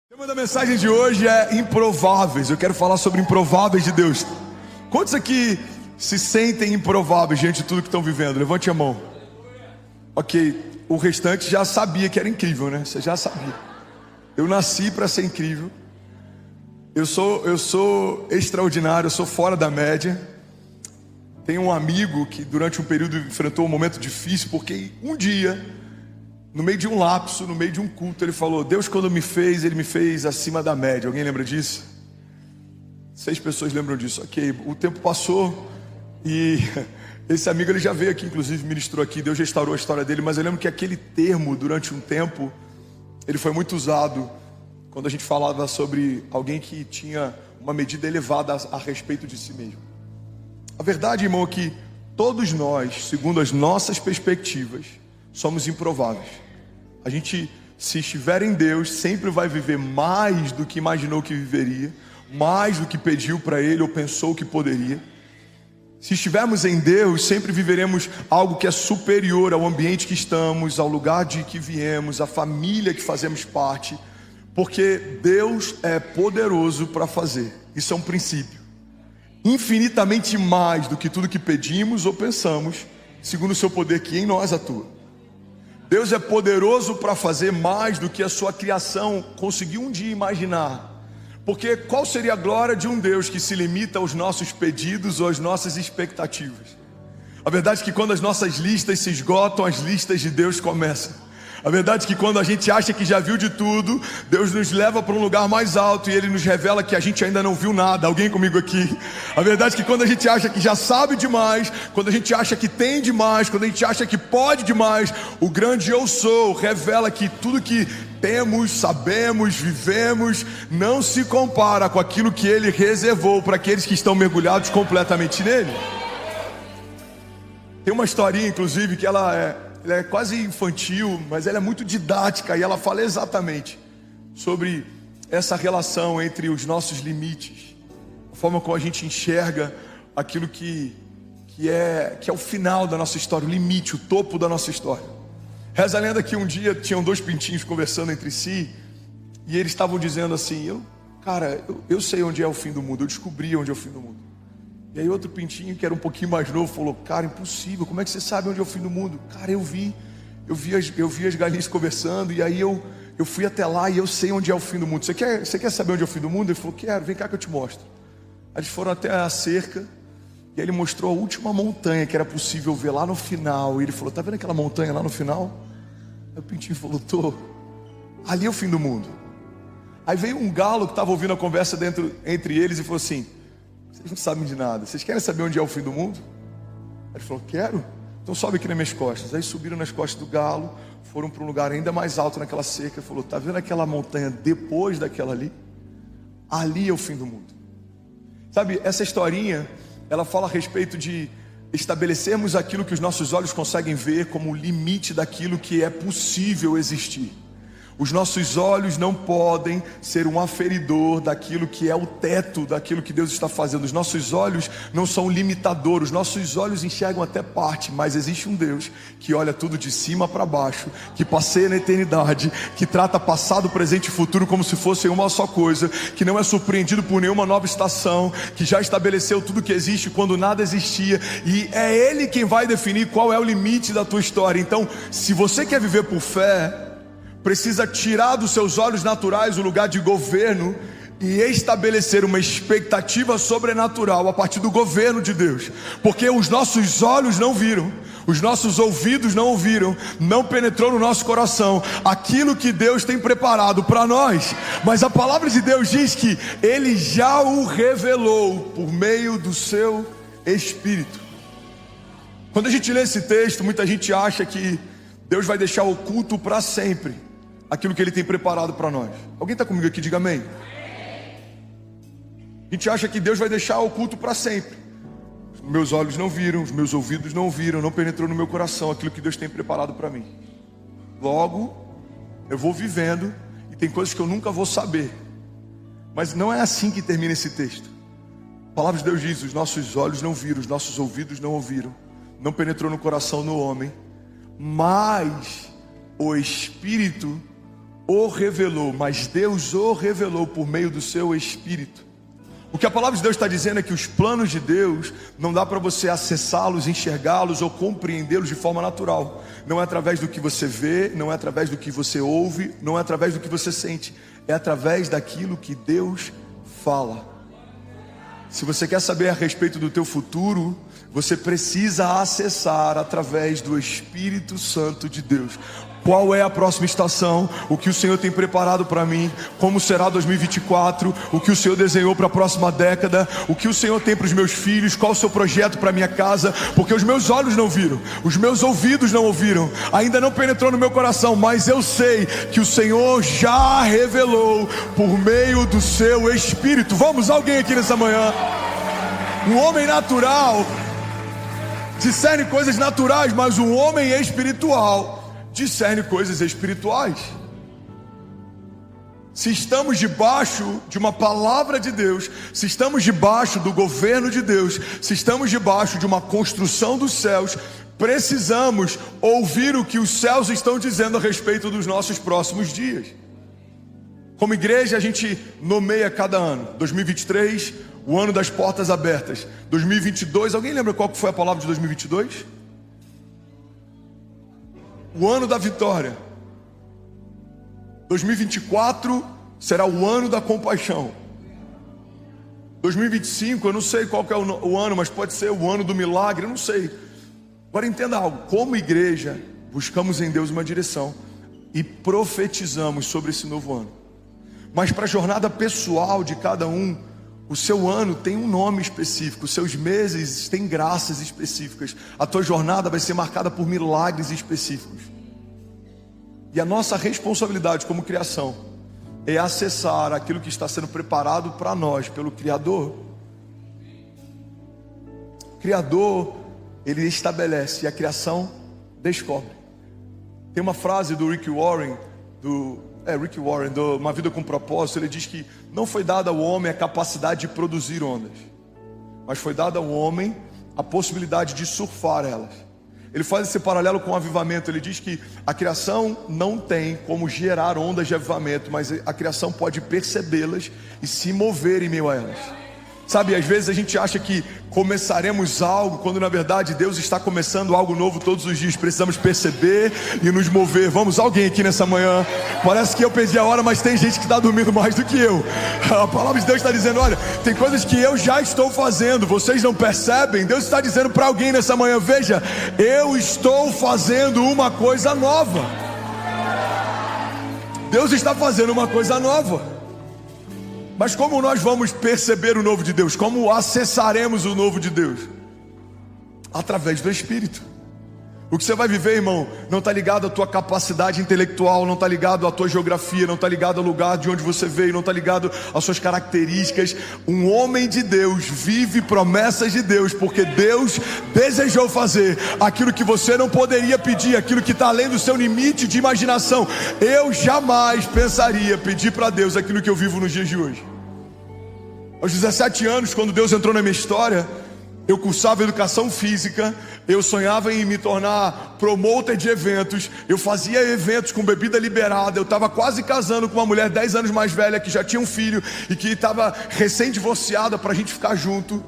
O tema da mensagem de hoje é improváveis. Eu quero falar sobre improváveis de Deus. Quantos aqui se sentem improváveis diante de tudo que estão vivendo? Levante a mão. Ok, o restante já sabia que era incrível, né? Você já sabia. Eu nasci para ser incrível. Eu sou extraordinário, eu sou fora da média. Tenho um amigo que durante um período enfrentou um momento difícil, porque um dia, no meio de um lapso, no meio de um culto, ele falou: Deus, quando me fez, Ele me fez acima da média. Alguém lembra disso? 6 pessoas lembram disso. Ok, o tempo passou e esse amigo, ele já veio aqui, inclusive ministrou aqui. Deus restaurou a história dele, mas eu lembro que aquele termo, durante um tempo, ele foi muito usado quando a gente falava sobre alguém que tinha uma medida elevada a respeito de si mesmo. A verdade, irmão, é que todos nós, segundo as nossas perspectivas, somos improváveis. A gente, se estiver em Deus, sempre vai viver mais do que imaginou que viveria, mais do que pediu para Ele ou pensou que poderia. Se estivermos em Deus, sempre viveremos algo que é superior ao ambiente que estamos, ao lugar de que viemos, à família que fazemos parte, porque Deus é poderoso para fazer. Isso é um princípio. Infinitamente mais do que tudo que pedimos ou pensamos, segundo o seu poder que em nós atua. Deus é poderoso para fazer mais do que a sua criação conseguiu um dia imaginar. Porque qual seria a glória de um Deus que se limita aos nossos pedidos ou às nossas expectativas? A verdade é que quando as nossas listas se esgotam, as listas de Deus começam. A verdade é que quando a gente acha que já viu de tudo, Deus nos leva para um lugar mais alto e Ele nos revela que a gente ainda não viu nada. Alguém comigo aqui? A verdade é que quando a gente acha que já sabe demais, quando a gente acha que tem demais, quando a gente acha que pode demais, o grande Eu Sou revela que tudo que temos, sabemos, vivemos, não se compara com aquilo que Ele reservou para aqueles que estão mergulhados completamente nele. Tem uma historinha, inclusive, que ela é quase infantil, mas ela é muito didática e ela fala exatamente sobre essa relação entre os nossos limites, a forma como a gente enxerga aquilo que é o final da nossa história, o limite, o topo da nossa história. Reza a lenda que um dia tinham 2 pintinhos conversando entre si e eles estavam dizendo assim: eu sei onde é o fim do mundo, eu descobri onde é o fim do mundo. E aí outro pintinho, que era um pouquinho mais novo, falou: cara, impossível, como é que você sabe onde é o fim do mundo? Cara, eu vi as galinhas conversando, e aí eu fui até lá e eu sei onde é o fim do mundo. Você quer saber onde é o fim do mundo? Ele falou: quero, vem cá que eu te mostro. Aí eles foram até a cerca, e aí ele mostrou a última montanha que era possível ver lá no final. E ele falou: tá vendo aquela montanha lá no final? Aí o pintinho falou: tô. Ali é o fim do mundo. Aí veio um galo que estava ouvindo a conversa entre eles e falou assim: vocês não sabem de nada, vocês querem saber onde é o fim do mundo? Aí ele falou: quero, então sobe aqui nas minhas costas. Aí subiram nas costas do galo, foram para um lugar ainda mais alto naquela cerca. Ele falou: tá vendo aquela montanha depois daquela ali? Ali é o fim do mundo. Sabe, essa historinha, ela fala a respeito de estabelecermos aquilo que os nossos olhos conseguem ver como o limite daquilo que é possível existir. Os nossos olhos não podem ser um aferidor daquilo que é o teto, daquilo que Deus está fazendo. Os nossos olhos não são limitadores. Os nossos olhos enxergam até parte, mas existe um Deus que olha tudo de cima para baixo, que passeia na eternidade, que trata passado, presente e futuro como se fossem uma só coisa, que não é surpreendido por nenhuma nova estação, que já estabeleceu tudo que existe quando nada existia, e é Ele quem vai definir qual é o limite da tua história. Então, se você quer viver por fé, precisa tirar dos seus olhos naturais o lugar de governo e estabelecer uma expectativa sobrenatural a partir do governo de Deus. Porque os nossos olhos não viram, os nossos ouvidos não ouviram, não penetrou no nosso coração aquilo que Deus tem preparado para nós. Mas a palavra de Deus diz que Ele já o revelou por meio do seu Espírito. Quando a gente lê esse texto, muita gente acha que Deus vai deixar oculto para sempre aquilo que Ele tem preparado para nós. Alguém está comigo aqui? Diga amém. A gente acha que Deus vai deixar oculto para sempre. Os meus olhos não viram, os meus ouvidos não ouviram, não penetrou no meu coração aquilo que Deus tem preparado para mim. Logo, eu vou vivendo e tem coisas que eu nunca vou saber. Mas não é assim que termina esse texto. A palavra de Deus diz: os nossos olhos não viram, os nossos ouvidos não ouviram, não penetrou no coração do homem, mas o Espírito o revelou, mas Deus o revelou por meio do seu Espírito. O que a palavra de Deus está dizendo é que os planos de Deus não dá para você acessá-los, enxergá-los ou compreendê-los de forma natural. Não é através do que você vê, não é através do que você ouve, não é através do que você sente. É através daquilo que Deus fala. Se você quer saber a respeito do teu futuro, você precisa acessar através do Espírito Santo de Deus. Qual é a próxima estação? O que o Senhor tem preparado para mim? Como será 2024? O que o Senhor desenhou para a próxima década? O que o Senhor tem para os meus filhos? Qual o seu projeto para minha casa? Porque os meus olhos não viram, os meus ouvidos não ouviram, ainda não penetrou no meu coração, mas eu sei que o Senhor já revelou por meio do seu Espírito. Vamos, alguém aqui nessa manhã? O homem natural discerne coisas naturais, mas o homem espiritual discerne coisas espirituais. Se estamos debaixo de uma palavra de Deus, se estamos debaixo do governo de Deus, se estamos debaixo de uma construção dos céus, precisamos ouvir o que os céus estão dizendo a respeito dos nossos próximos dias. Como igreja, a gente nomeia cada ano. 2023, o ano das portas abertas. 2022, alguém lembra qual que foi a palavra de 2022? O ano da vitória. 2024 será o ano da compaixão. 2025, eu não sei qual que é o ano, mas pode ser o ano do milagre, eu não sei. Agora entenda algo, como igreja, buscamos em Deus uma direção e profetizamos sobre esse novo ano. Mas para a jornada pessoal de cada um, o seu ano tem um nome específico, os seus meses têm graças específicas. A tua jornada vai ser marcada por milagres específicos. E a nossa responsabilidade como criação é acessar aquilo que está sendo preparado para nós pelo Criador. O Criador, ele estabelece e a criação descobre. Tem uma frase do Rick Warren, do Uma Vida com Propósito. Ele diz que não foi dada ao homem a capacidade de produzir ondas, mas foi dada ao homem a possibilidade de surfar elas. Ele faz esse paralelo com o avivamento. Ele diz que a criação não tem como gerar ondas de avivamento, mas a criação pode percebê-las e se mover em meio a elas. Sabe, às vezes a gente acha que começaremos algo, quando na verdade Deus está começando algo novo todos os dias. Precisamos perceber e nos mover. Vamos, alguém aqui nessa manhã? Parece que eu perdi a hora, mas tem gente que está dormindo mais do que eu. A palavra de Deus está dizendo, olha, tem coisas que eu já estou fazendo, vocês não percebem? Deus está dizendo para alguém nessa manhã, veja, eu estou fazendo uma coisa nova. Deus está fazendo uma coisa nova. Mas como nós vamos perceber o novo de Deus? Como acessaremos o novo de Deus? Através do Espírito. O que você vai viver, irmão, não está ligado à tua capacidade intelectual, não está ligado à tua geografia, não está ligado ao lugar de onde você veio, não está ligado às suas características. Um homem de Deus vive promessas de Deus, porque Deus desejou fazer aquilo que você não poderia pedir, aquilo que está além do seu limite de imaginação. Eu jamais pensaria pedir para Deus aquilo que eu vivo nos dias de hoje. Aos 17 anos, quando Deus entrou na minha história, eu cursava educação física, eu sonhava em me tornar promotor de eventos, eu fazia eventos com bebida liberada, eu estava quase casando com uma mulher 10 anos mais velha que já tinha um filho e que estava recém-divorciada para a gente ficar junto.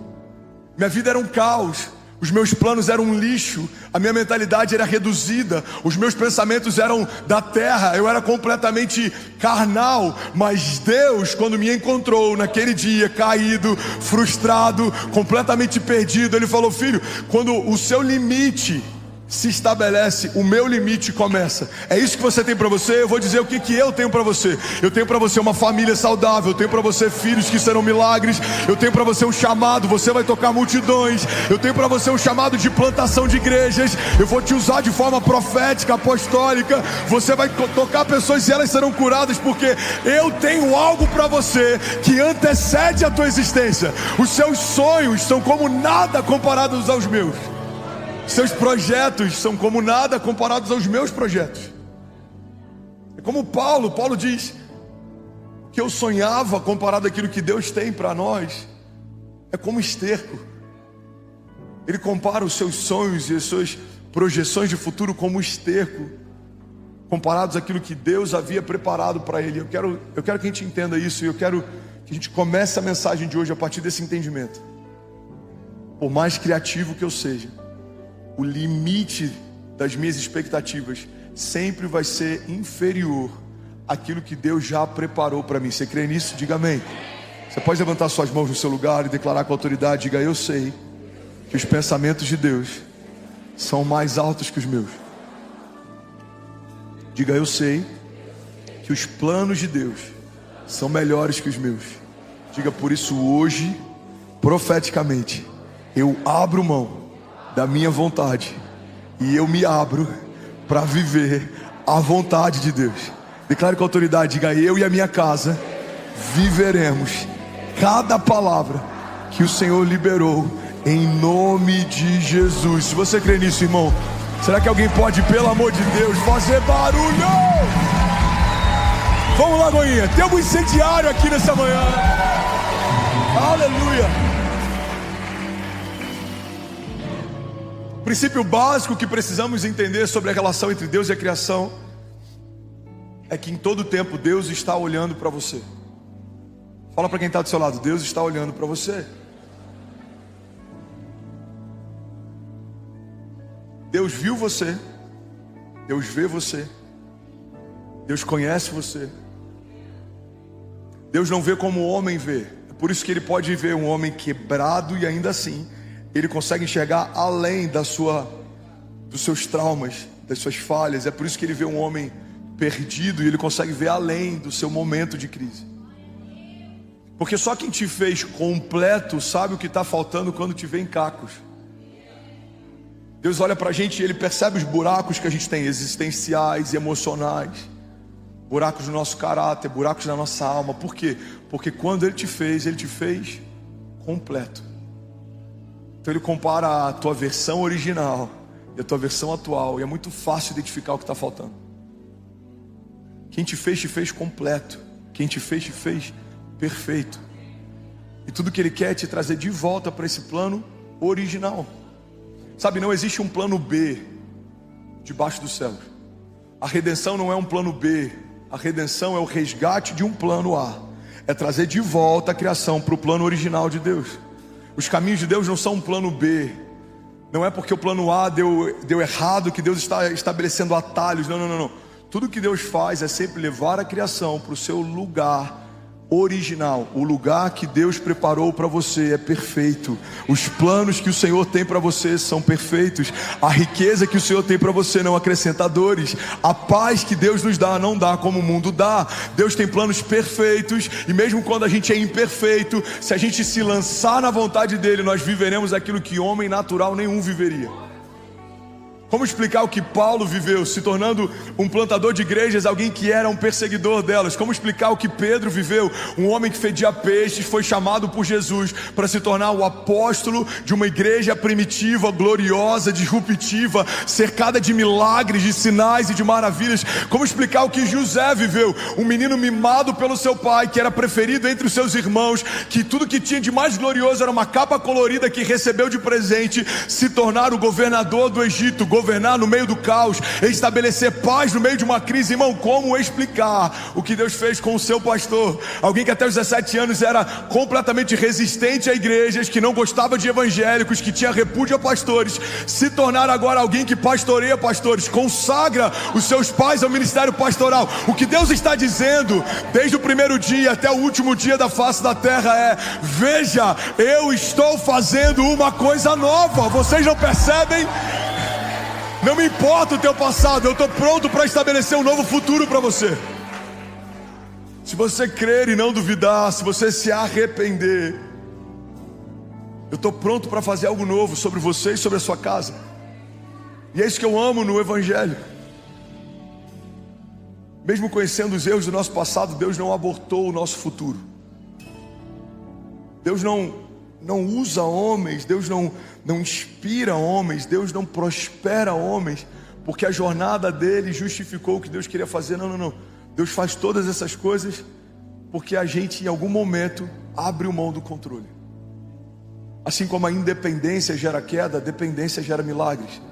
Minha vida era um caos, os meus planos eram um lixo, a minha mentalidade era reduzida, os meus pensamentos eram da terra, eu era completamente carnal. Mas Deus, quando me encontrou naquele dia, caído, frustrado, completamente perdido, Ele falou, filho, quando o seu limite se estabelece, o meu limite começa. É isso que você tem para você? Eu vou dizer o que eu tenho para você. Eu tenho para você uma família saudável, eu tenho para você filhos que serão milagres, eu tenho para você um chamado, você vai tocar multidões, eu tenho para você um chamado de plantação de igrejas, eu vou te usar de forma profética, apostólica, você vai tocar pessoas e elas serão curadas, porque eu tenho algo para você que antecede a tua existência. Os seus sonhos são como nada comparados aos meus. Seus projetos são como nada comparados aos meus projetos. É como Paulo diz que eu sonhava comparado àquilo que Deus tem para nós. É como esterco. Ele compara os seus sonhos e as suas projeções de futuro como esterco. comparados àquilo que Deus havia preparado para ele. Eu quero que a gente entenda isso, e eu quero que a gente comece a mensagem de hoje a partir desse entendimento. Por mais criativo que eu seja, o limite das minhas expectativas sempre vai ser inferior àquilo que Deus já preparou para mim. Você crê nisso? Diga amém. Você pode levantar suas mãos no seu lugar e declarar com autoridade. Diga: eu sei que os pensamentos de Deus são mais altos que os meus. Diga: eu sei que os planos de Deus são melhores que os meus. Diga: por isso hoje, profeticamente, eu abro mão da minha vontade e eu me abro para viver a vontade de Deus. Declare com autoridade. Diga: eu e a minha casa viveremos cada palavra que o Senhor liberou, em nome de Jesus. Se você crê nisso, irmão, será que alguém pode, pelo amor de Deus, fazer barulho? Vamos lá, Goinha. Tem um incendiário aqui nessa manhã. Aleluia. O princípio básico que precisamos entender sobre a relação entre Deus e a criação é que em todo tempo Deus está olhando para você. Fala para quem está do seu lado: Deus está olhando para você. Deus viu você, Deus vê você, Deus conhece você. Deus não vê como o homem vê. É por isso que Ele pode ver um homem quebrado e ainda assim Ele consegue enxergar além dos seus traumas, das suas falhas. É por isso que Ele vê um homem perdido e Ele consegue ver além do seu momento de crise. Porque só quem te fez completo sabe o que está faltando quando te vê em cacos. Deus olha pra gente e Ele percebe os buracos que a gente tem, existenciais e emocionais, buracos no nosso caráter, buracos na nossa alma. Por quê? Porque quando Ele te fez completo. Então Ele compara a tua versão original e a tua versão atual, e é muito fácil identificar o que está faltando. Quem te fez completo. Quem te fez perfeito. E tudo que Ele quer é te trazer de volta para esse plano original. Sabe, não existe um plano B debaixo dos céus. A redenção não é um plano B. A redenção é o resgate de um plano A. É trazer de volta a criação para o plano original de Deus. Os caminhos de Deus não são um plano B. Não é porque o plano A deu errado que Deus está estabelecendo atalhos. Não. Tudo que Deus faz é sempre levar a criação para o seu lugar original. O lugar que Deus preparou para você é perfeito. Os planos que o Senhor tem para você são perfeitos. A riqueza que o Senhor tem para você não acrescenta dores. A paz que Deus nos dá não dá como o mundo dá. Deus tem planos perfeitos, e mesmo quando a gente é imperfeito, se a gente se lançar na vontade dele, nós viveremos aquilo que homem natural nenhum viveria. Como explicar o que Paulo viveu, se tornando um plantador de igrejas, alguém que era um perseguidor delas? Como explicar o que Pedro viveu, um homem que fedia peixes, foi chamado por Jesus para se tornar o apóstolo de uma igreja primitiva, gloriosa, disruptiva, cercada de milagres, de sinais e de maravilhas? Como explicar o que José viveu, um menino mimado pelo seu pai, que era preferido entre os seus irmãos, que tudo que tinha de mais glorioso era uma capa colorida que recebeu de presente, se tornar o governador do Egito, governar no meio do caos, estabelecer paz no meio de uma crise? Irmão, como explicar o que Deus fez com o seu pastor? Alguém que até os 17 anos era completamente resistente a igrejas, que não gostava de evangélicos, que tinha repúdio a pastores, se tornar agora alguém que pastoreia pastores, consagra os seus pais ao ministério pastoral. O que Deus está dizendo desde o primeiro dia até o último dia da face da terra é: veja, eu estou fazendo uma coisa nova. Vocês não percebem? Não me importa o teu passado, eu estou pronto para estabelecer um novo futuro para você. Se você crer e não duvidar, se você se arrepender, eu estou pronto para fazer algo novo sobre você e sobre a sua casa. E é isso que eu amo no Evangelho. Mesmo conhecendo os erros do nosso passado, Deus não abortou o nosso futuro. Deus não usa homens, Deus não inspira homens, Deus não prospera homens, porque a jornada dele justificou o que Deus queria fazer. Não. Deus faz todas essas coisas porque a gente, em algum momento, abre mão do controle. Assim como a independência gera queda, a dependência gera milagres.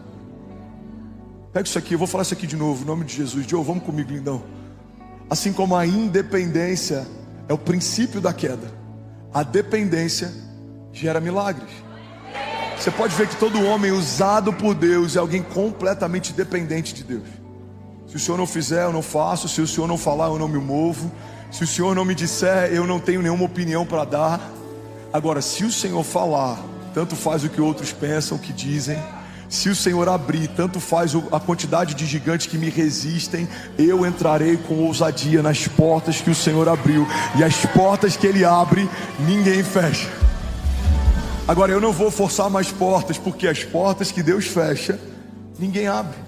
Pega isso aqui, eu vou falar isso aqui de novo, em nome de Jesus. Joe, vamos comigo, lindão. Assim como a independência é o princípio da queda, a dependência gera milagres. Você pode ver que todo homem usado por Deus é alguém completamente dependente de Deus. Se o Senhor não fizer, eu não faço. Se o Senhor não falar, eu não me movo. Se o Senhor não me disser, eu não tenho nenhuma opinião para dar. Agora, se o Senhor falar, tanto faz o que outros pensam, o que dizem. Se o Senhor abrir, tanto faz a quantidade de gigantes que me resistem. Eu entrarei com ousadia nas portas que o Senhor abriu. E as portas que Ele abre, ninguém fecha. Agora, eu não vou forçar mais portas, porque as portas que Deus fecha, ninguém abre.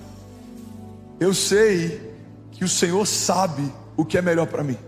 Eu sei que o Senhor sabe o que é melhor para mim.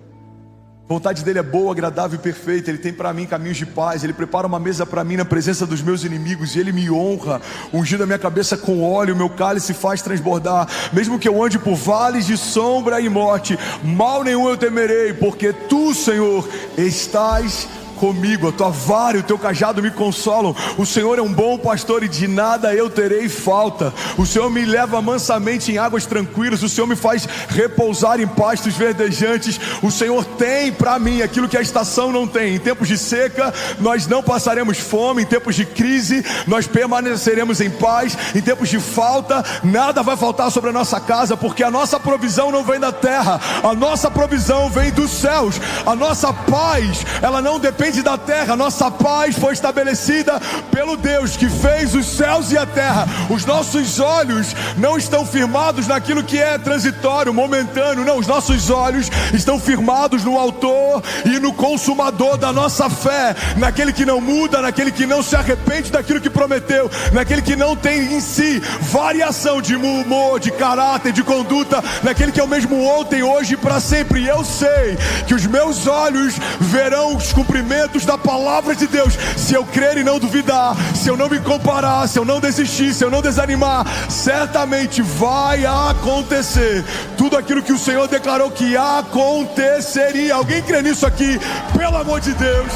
A vontade dele é boa, agradável e perfeita. Ele tem para mim caminhos de paz. Ele prepara uma mesa para mim na presença dos meus inimigos. E Ele me honra, ungindo a minha cabeça com óleo. O meu cálice faz transbordar. Mesmo que eu ande por vales de sombra e morte, mal nenhum eu temerei, porque Tu, Senhor, estás comigo. A Tua vara e o Teu cajado me consolam. O Senhor é um bom pastor e de nada eu terei falta. O Senhor me leva mansamente em águas tranquilas. O Senhor me faz repousar em pastos verdejantes. O Senhor tem para mim aquilo que a estação não tem. Em tempos de seca nós não passaremos fome. Em tempos de crise nós permaneceremos em paz. Em tempos de falta nada vai faltar sobre a nossa casa, porque a nossa provisão não vem da terra, a nossa provisão vem dos céus. A nossa paz, ela não depende da terra. Nossa paz foi estabelecida pelo Deus que fez os céus e a terra. Os nossos olhos não estão firmados naquilo que é transitório, momentâneo. Não, os nossos olhos estão firmados no autor e no consumador da nossa fé, naquele que não muda, naquele que não se arrepende daquilo que prometeu, naquele que não tem em si variação de humor, de caráter, de conduta, naquele que é o mesmo ontem, hoje e para sempre. E eu sei que os meus olhos verão os cumprimentos da palavra de Deus, se eu crer e não duvidar, se eu não me comparar, se eu não desistir, se eu não desanimar, certamente vai acontecer tudo aquilo que o Senhor declarou que aconteceria. Alguém crê nisso aqui? Pelo amor de Deus,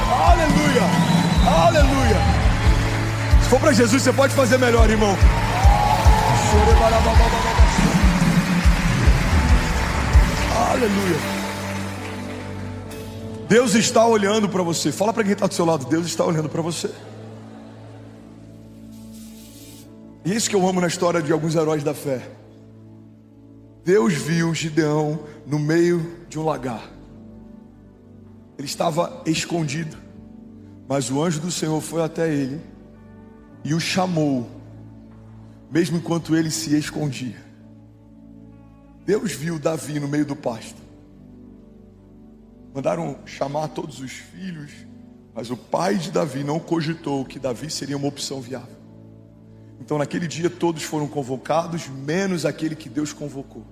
aleluia, aleluia. Se for para Jesus, você pode fazer melhor, irmão. Aleluia. Deus está olhando para você. Fala para quem está do seu lado: Deus está olhando para você. E isso que eu amo na história de alguns heróis da fé. Deus viu Gideão no meio de um lagar. Ele estava escondido, mas o anjo do Senhor foi até ele e o chamou, mesmo enquanto ele se escondia. Deus viu Davi no meio do pasto. Mandaram chamar todos os filhos, mas o pai de Davi não cogitou que Davi seria uma opção viável. Então naquele dia todos foram convocados, menos aquele que Deus convocou.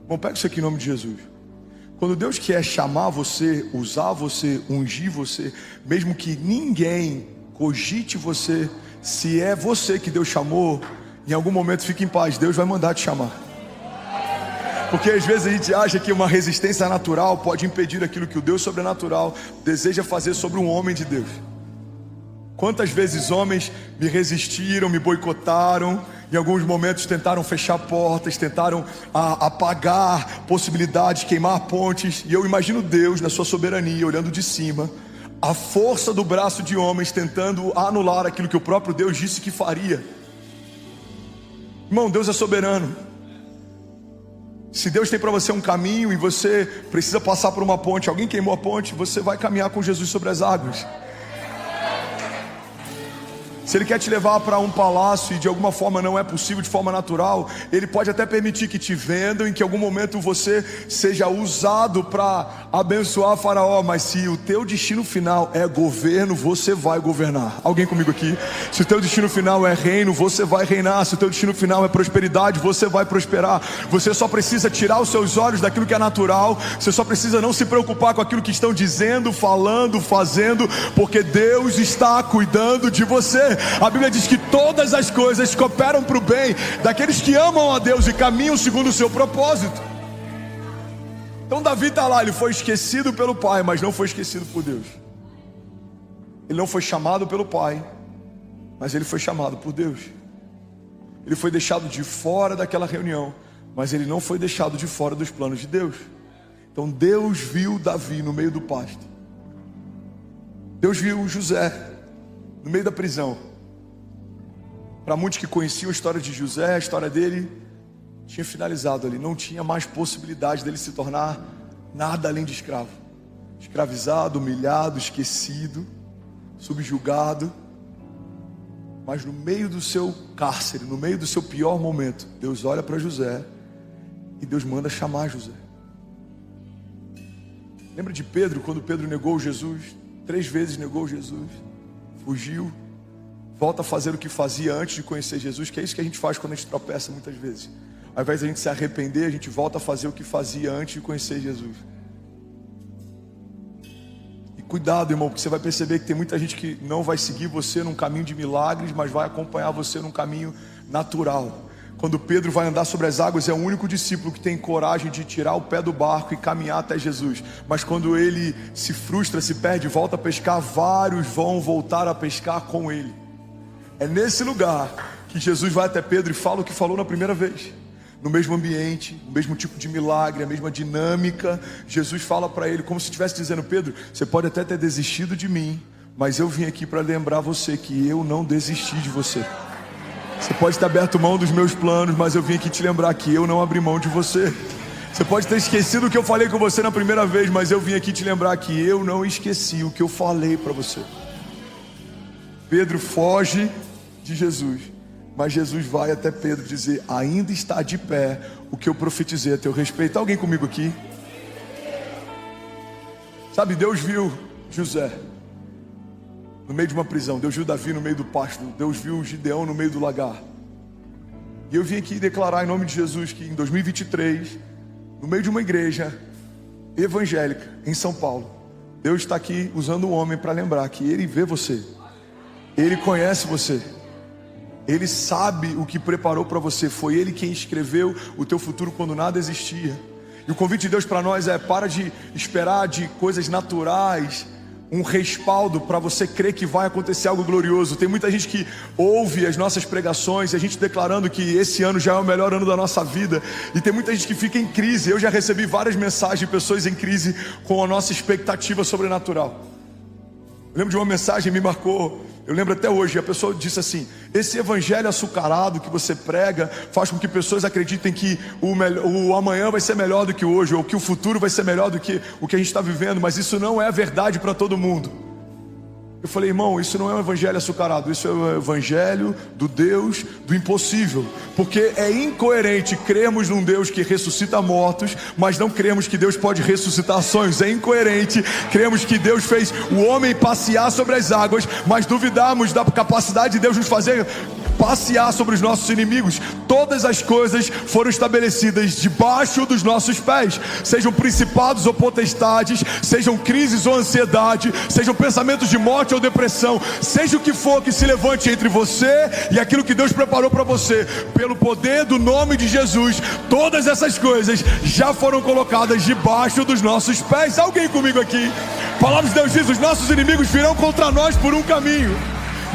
Bom, pega isso aqui em nome de Jesus. Quando Deus quer chamar você, usar você, ungir você, mesmo que ninguém cogite você, se é você que Deus chamou, em algum momento fique em paz, Deus vai mandar te chamar. Porque às vezes a gente acha que uma resistência natural pode impedir aquilo que o Deus sobrenatural deseja fazer sobre um homem de Deus. Quantas vezes homens me resistiram, me boicotaram, em alguns momentos tentaram fechar portas, tentaram apagar possibilidades, queimar pontes. E eu imagino Deus na sua soberania, olhando de cima, a força do braço de homens tentando anular aquilo que o próprio Deus disse que faria. Irmão, Deus é soberano. Se Deus tem para você um caminho e você precisa passar por uma ponte, alguém queimou a ponte, você vai caminhar com Jesus sobre as águas. Se Ele quer te levar para um palácio e de alguma forma não é possível de forma natural, Ele pode até permitir que te vendam e que em algum momento você seja usado para abençoar Faraó. Mas se o teu destino final é governo, você vai governar. Alguém comigo aqui? Se o teu destino final é reino, você vai reinar. Se o teu destino final é prosperidade, você vai prosperar. Você só precisa tirar os seus olhos daquilo que é natural. Você só precisa não se preocupar com aquilo que estão dizendo, falando, fazendo, porque Deus está cuidando de você. A Bíblia diz que todas as coisas cooperam para o bem daqueles que amam a Deus e caminham segundo o seu propósito. Então Davi está lá, ele foi esquecido pelo pai, mas não foi esquecido por Deus. Ele não foi chamado pelo pai, mas ele foi chamado por Deus. Ele foi deixado de fora daquela reunião, mas ele não foi deixado de fora dos planos de Deus. Então Deus viu Davi no meio do pasto. Deus viu José no meio da prisão. Para muitos que conheciam a história de José, a história dele tinha finalizado ali. Não tinha mais possibilidade dele se tornar nada além de escravo. Escravizado, humilhado, esquecido, subjugado. Mas no meio do seu cárcere, no meio do seu pior momento, Deus olha para José e Deus manda chamar José. Lembra de Pedro, quando Pedro negou Jesus? 3 vezes negou Jesus, fugiu, volta a fazer o que fazia antes de conhecer Jesus, que é isso que a gente faz quando a gente tropeça muitas vezes. Ao invés de a gente se arrepender, a gente volta a fazer o que fazia antes de conhecer Jesus. E cuidado, irmão, porque você vai perceber que tem muita gente que não vai seguir você num caminho de milagres, mas vai acompanhar você num caminho natural. Quando Pedro vai andar sobre as águas, é o único discípulo que tem coragem de tirar o pé do barco e caminhar até Jesus. Mas quando ele se frustra, se perde, volta a pescar, vários vão voltar a pescar com ele. É nesse lugar que Jesus vai até Pedro e fala o que falou na primeira vez. No mesmo ambiente, no mesmo tipo de milagre, a mesma dinâmica. Jesus fala para ele como se estivesse dizendo: Pedro, você pode até ter desistido de mim, mas eu vim aqui para lembrar você que eu não desisti de você. Você pode ter aberto mão dos meus planos, mas eu vim aqui te lembrar que eu não abri mão de você. Você pode ter esquecido o que eu falei com você na primeira vez, mas eu vim aqui te lembrar que eu não esqueci o que eu falei para você. Pedro foge de Jesus, mas Jesus vai até Pedro dizer: ainda está de pé o que eu profetizei a teu respeito. Alguém comigo aqui? Sabe, Deus viu José no meio de uma prisão, Deus viu Davi no meio do pasto, Deus viu Gideão no meio do lagar. E eu vim aqui declarar em nome de Jesus que em 2023, no meio de uma igreja evangélica em São Paulo, Deus está aqui usando um homem para lembrar que Ele vê você, Ele conhece você, Ele sabe o que preparou para você. Foi Ele quem escreveu o teu futuro quando nada existia. E o convite de Deus para nós é: para de esperar de coisas naturais um respaldo para você crer que vai acontecer algo glorioso. Tem muita gente que ouve as nossas pregações e a gente declarando que esse ano já é o melhor ano da nossa vida, e tem muita gente que fica em crise. Eu já recebi várias mensagens de pessoas em crise com a nossa expectativa sobrenatural. Eu lembro de uma mensagem que me marcou, eu lembro até hoje. A pessoa disse assim: esse evangelho açucarado que você prega faz com que pessoas acreditem que o amanhã vai ser melhor do que hoje, ou que o futuro vai ser melhor do que o que a gente está vivendo, mas isso não é verdade para todo mundo. Eu falei: irmão, isso não é um evangelho açucarado, isso é o evangelho do Deus do impossível. Porque é incoerente crermos num Deus que ressuscita mortos, mas não cremos que Deus pode ressuscitar sonhos. É incoerente cremos que Deus fez o homem passear sobre as águas, mas duvidamos da capacidade de Deus nos fazer passear sobre os nossos inimigos. Todas as coisas foram estabelecidas debaixo dos nossos pés, sejam principados ou potestades, sejam crises ou ansiedade, sejam pensamentos de morte ou depressão, seja o que for que se levante entre você e aquilo que Deus preparou para você, pelo poder do nome de Jesus, todas essas coisas já foram colocadas debaixo dos nossos pés. Alguém comigo aqui? A palavra de Deus diz: os nossos inimigos virão contra nós por um caminho,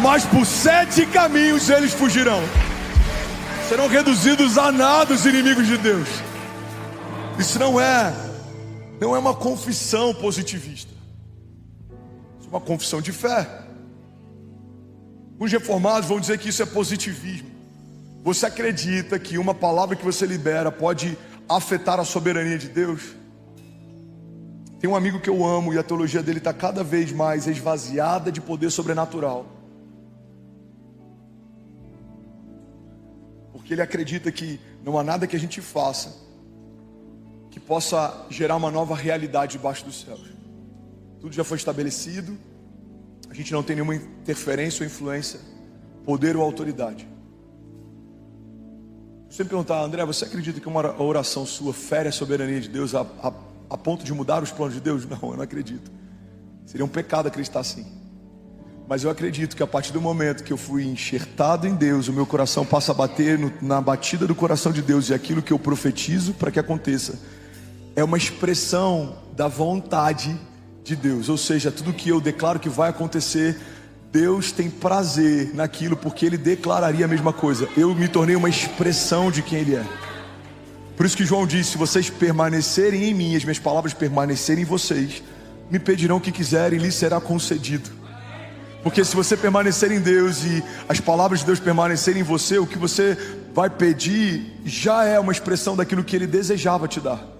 mas por 7 caminhos eles fugirão. Serão reduzidos a nada os inimigos de Deus. Isso não é uma confissão positivista, isso é uma confissão de fé. Os reformados vão dizer que isso é positivismo. Você acredita que uma palavra que você libera pode afetar a soberania de Deus? Tem um amigo que eu amo e a teologia dele está cada vez mais esvaziada de poder sobrenatural, porque ele acredita que não há nada que a gente faça que possa gerar uma nova realidade debaixo dos céus. Tudo já foi estabelecido, a gente não tem nenhuma interferência ou influência, poder ou autoridade. Se você me perguntar: André, você acredita que uma oração sua fere a soberania de Deus a ponto de mudar os planos de Deus? Não, eu não acredito. Seria um pecado acreditar assim. Mas eu acredito que a partir do momento que eu fui enxertado em Deus, o meu coração passa a bater na batida do coração de Deus, e aquilo que eu profetizo para que aconteça é uma expressão da vontade de Deus. Ou seja, tudo que eu declaro que vai acontecer Deus tem prazer naquilo, porque Ele declararia a mesma coisa. Eu me tornei uma expressão de quem Ele é. Por isso que João disse: se vocês permanecerem em mim, as minhas palavras permanecerem em vocês, me pedirão o que quiserem e lhes será concedido. Porque se você permanecer em Deus e as palavras de Deus permanecerem em você, o que você vai pedir já é uma expressão daquilo que Ele desejava te dar.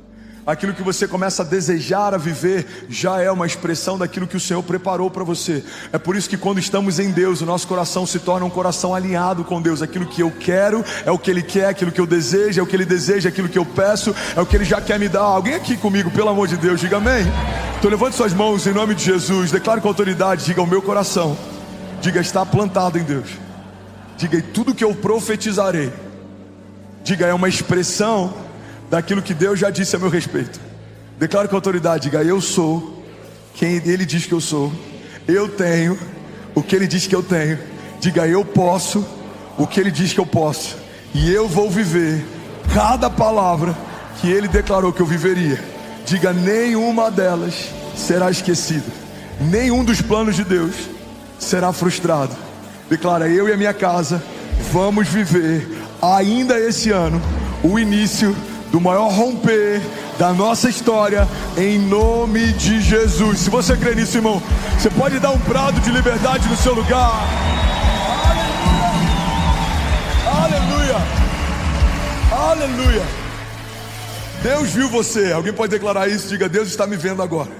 Aquilo que você começa a desejar a viver já é uma expressão daquilo que o Senhor preparou para você. É por isso que quando estamos em Deus, o nosso coração se torna um coração alinhado com Deus. Aquilo que eu quero é o que Ele quer, aquilo que eu desejo é o que Ele deseja, aquilo que eu peço é o que Ele já quer me dar. Alguém aqui comigo, pelo amor de Deus, diga amém. Então levante suas mãos em nome de Jesus, declare com autoridade, diga: o meu coração, diga, está plantado em Deus. Diga: e tudo que eu profetizarei, diga, é uma expressão daquilo que Deus já disse a meu respeito. Declaro com autoridade, diga: eu sou quem Ele diz que eu sou. Eu tenho o que Ele diz que eu tenho. Diga: eu posso o que Ele diz que eu posso. E eu vou viver cada palavra que Ele declarou que eu viveria. Diga: nenhuma delas será esquecida. Nenhum dos planos de Deus será frustrado. Declara: eu e a minha casa vamos viver ainda esse ano o início do maior romper da nossa história, em nome de Jesus. Se você crê nisso, irmão, você pode dar um brado de liberdade no seu lugar. Aleluia, aleluia, aleluia. Deus viu você. Alguém pode declarar isso? Diga: Deus está me vendo agora.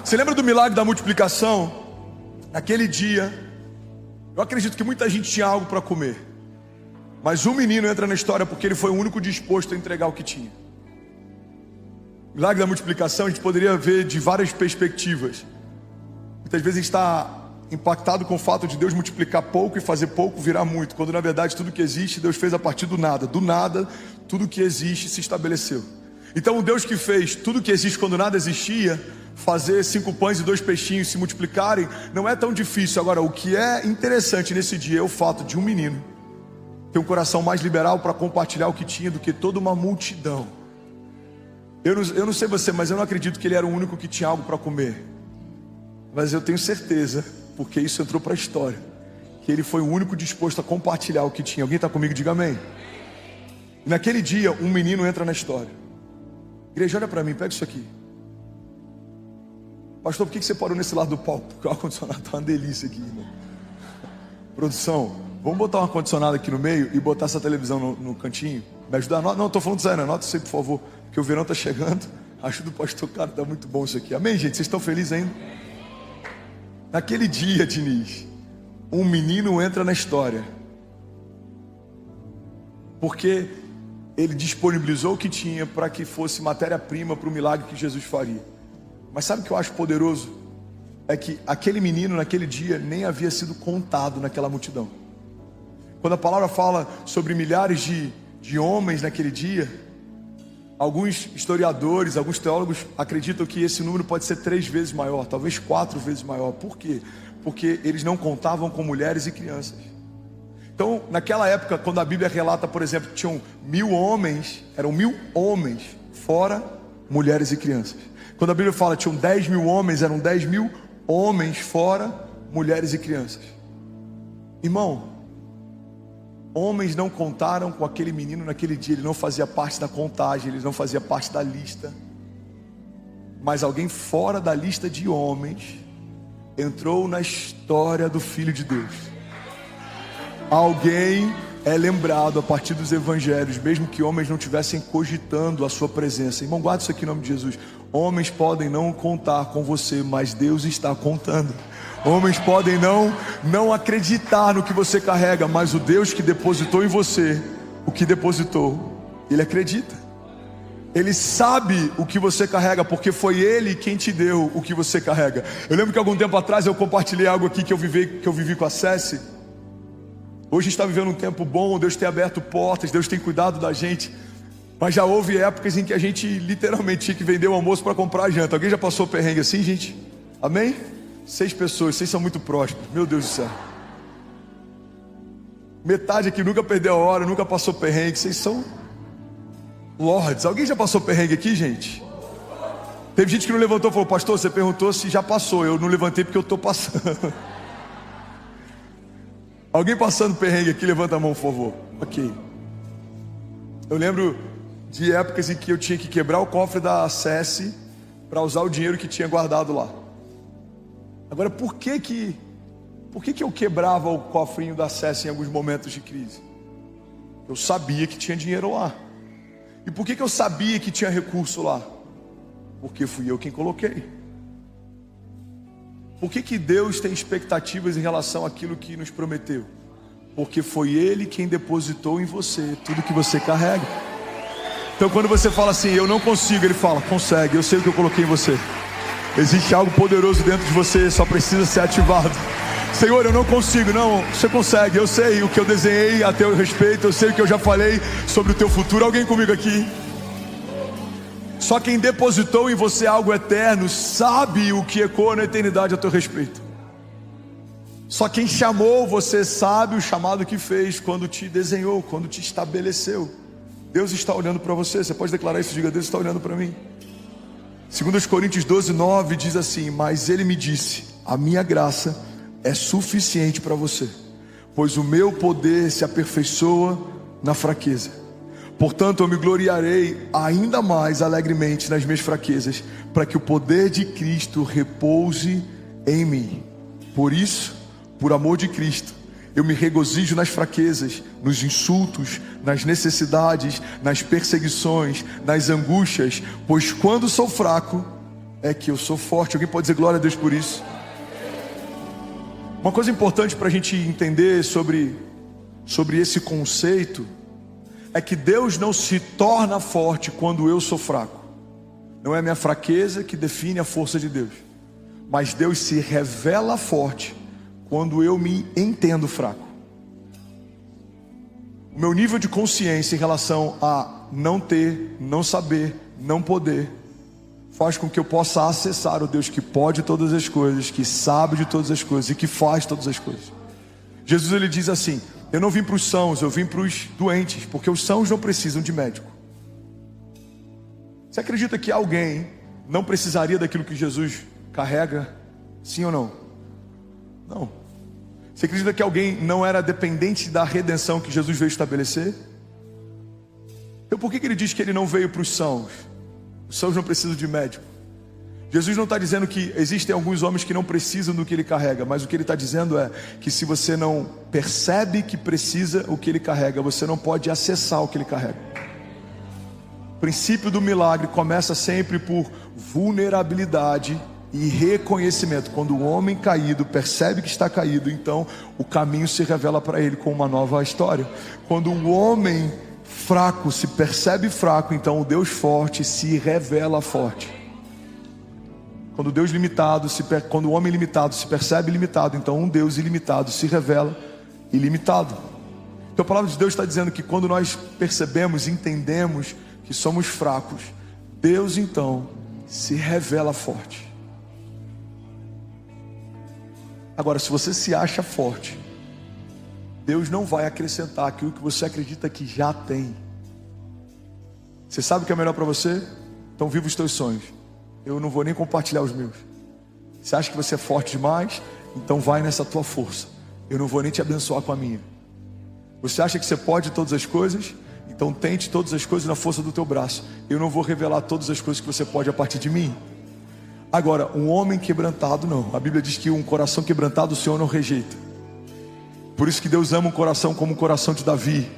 Você lembra do milagre da multiplicação? Naquele dia, eu acredito que muita gente tinha algo para comer, mas um menino entra na história porque ele foi o único disposto a entregar o que tinha. O milagre da multiplicação a gente poderia ver de várias perspectivas. Muitas vezes a gente está impactado com o fato de Deus multiplicar pouco e fazer pouco virar muito, quando na verdade tudo que existe Deus fez a partir do nada. Do nada, tudo que existe se estabeleceu. Então o Deus que fez tudo que existe quando nada existia, fazer 5 pães e 2 peixinhos se multiplicarem, não é tão difícil. Agora, o que é interessante nesse dia é o fato de um menino ter um coração mais liberal para compartilhar o que tinha do que toda uma multidão. Eu não sei você, mas eu não acredito que ele era o único que tinha algo para comer. Mas eu tenho certeza, porque isso entrou para a história, que ele foi o único disposto a compartilhar o que tinha. Alguém está comigo? Diga amém. E naquele dia, um menino entra na história. Igreja, olha para mim, pega isso aqui. Pastor, por que você parou nesse lado do palco? Porque o ar-condicionado está uma delícia aqui, irmão. Produção, vamos botar um ar-condicionado aqui no meio e botar essa televisão no cantinho? Me ajudar? Não, estou falando sério, anota isso aí, por favor, porque o verão está chegando. Ajuda o pastor, cara, está muito bom isso aqui. Amém, gente? Vocês estão felizes ainda? Naquele dia, Diniz, um menino entra na história, porque ele disponibilizou o que tinha para que fosse matéria-prima para o milagre que Jesus faria. Mas sabe o que eu acho poderoso? É que aquele menino naquele dia nem havia sido contado naquela multidão. Quando a palavra fala sobre milhares de homens naquele dia, alguns historiadores, alguns teólogos acreditam que esse número pode ser 3 vezes maior, talvez 4 vezes maior. Por quê? Porque eles não contavam com mulheres e crianças. Então, naquela época, quando a Bíblia relata, por exemplo, que tinham 1000 homens, eram 1000 homens, fora mulheres e crianças. Quando a Bíblia fala que tinham 10.000 homens, eram 10.000 homens, fora mulheres e crianças. Irmão, homens não contaram com aquele menino naquele dia. Ele não fazia parte da contagem, ele não fazia parte da lista. Mas alguém fora da lista de homens entrou na história do Filho de Deus. Alguém é lembrado a partir dos evangelhos, mesmo que homens não estivessem cogitando a sua presença. Irmão, guarda isso aqui em nome de Jesus. Homens podem não contar com você, mas Deus está contando. Homens podem não acreditar no que você carrega, mas o Deus que depositou em você o que depositou, Ele acredita. Ele sabe o que você carrega, porque foi Ele quem te deu o que você carrega. Eu lembro que algum tempo atrás eu compartilhei algo aqui que eu vivi com a Céci. Hoje está vivendo um tempo bom, Deus tem aberto portas, Deus tem cuidado da gente. Mas já houve épocas em que a gente literalmente tinha que vender o almoço para comprar a janta. Alguém já passou perrengue assim, gente? Amém? 6 pessoas, vocês são muito prósperos, meu Deus do céu. Metade aqui nunca perdeu a hora, nunca passou perrengue. Vocês são lords. Alguém já passou perrengue aqui, gente? Teve gente que não levantou e falou: pastor, você perguntou se já passou. Eu não levantei porque eu estou passando. Alguém passando perrengue aqui, levanta a mão, por favor. Ok. Eu lembro de épocas em que eu tinha que quebrar o cofre da SESI para usar o dinheiro que tinha guardado lá. Agora, por que eu quebrava o cofrinho da SESI em alguns momentos de crise? Eu sabia que tinha dinheiro lá. E por que eu sabia que tinha recurso lá? Porque fui eu quem coloquei. Por que Deus tem expectativas em relação àquilo que nos prometeu? Porque foi Ele quem depositou em você tudo que você carrega. Então quando você fala assim, eu não consigo, Ele fala, consegue, eu sei o que eu coloquei em você. Existe algo poderoso dentro de você, só precisa ser ativado. Senhor, eu não consigo. Não, você consegue. Eu sei o que eu desenhei a teu respeito, eu sei o que eu já falei sobre o teu futuro. Alguém comigo aqui? Só quem depositou em você algo eterno sabe o que ecoa na eternidade a teu respeito. Só quem chamou você sabe o chamado que fez quando te desenhou, quando te estabeleceu. Deus está olhando para você. Você pode declarar isso? Diga: Deus está olhando para mim. 2 Coríntios 12:9 diz assim: mas Ele me disse, a minha graça é suficiente para você, pois o meu poder se aperfeiçoa na fraqueza. Portanto eu me gloriarei ainda mais alegremente nas minhas fraquezas, para que o poder de Cristo repouse em mim. Por isso, por amor de Cristo, eu me regozijo nas fraquezas, nos insultos, nas necessidades, nas perseguições, nas angústias, pois quando sou fraco, é que eu sou forte. Alguém pode dizer glória a Deus por isso? Uma coisa importante para a gente entender sobre esse conceito é que Deus não se torna forte quando eu sou fraco. Não é a minha fraqueza que define a força de Deus, mas Deus se revela forte quando eu me entendo fraco. O meu nível de consciência em relação a não ter, não saber, não poder, faz com que eu possa acessar o Deus que pode todas as coisas, que sabe de todas as coisas e que faz todas as coisas. Jesus, ele diz assim: eu não vim para os sãos, eu vim para os doentes, porque os sãos não precisam de médico. Você acredita que alguém não precisaria daquilo que Jesus carrega? Sim ou não? Não. Você acredita que alguém não era dependente da redenção que Jesus veio estabelecer? Então por que ele diz que ele não veio para os sãos? Os sãos não precisam de médico. Jesus não está dizendo que existem alguns homens que não precisam do que ele carrega, mas o que ele está dizendo é que se você não percebe que precisa o que ele carrega, você não pode acessar o que ele carrega. O princípio do milagre começa sempre por vulnerabilidade e reconhecimento. Quando o homem caído percebe que está caído, então o caminho se revela para ele com uma nova história. Quando o homem fraco se percebe fraco, então o Deus forte se revela forte. Quando o homem limitado se percebe limitado, então um Deus ilimitado se revela ilimitado. Então a palavra de Deus está dizendo que quando nós percebemos, entendemos que somos fracos, Deus então se revela forte. Agora, se você se acha forte, Deus não vai acrescentar aquilo que você acredita que já tem. Você sabe o que é melhor para você? Então viva os teus sonhos. Eu não vou nem compartilhar os meus. Você acha que você é forte demais? Então vai nessa tua força. Eu não vou nem te abençoar com a minha. Você acha que você pode todas as coisas? Então tente todas as coisas na força do teu braço. Eu não vou revelar todas as coisas que você pode a partir de mim. Agora, um homem quebrantado não. A Bíblia diz que um coração quebrantado o Senhor não rejeita. Por isso que Deus ama um coração como o coração de Davi,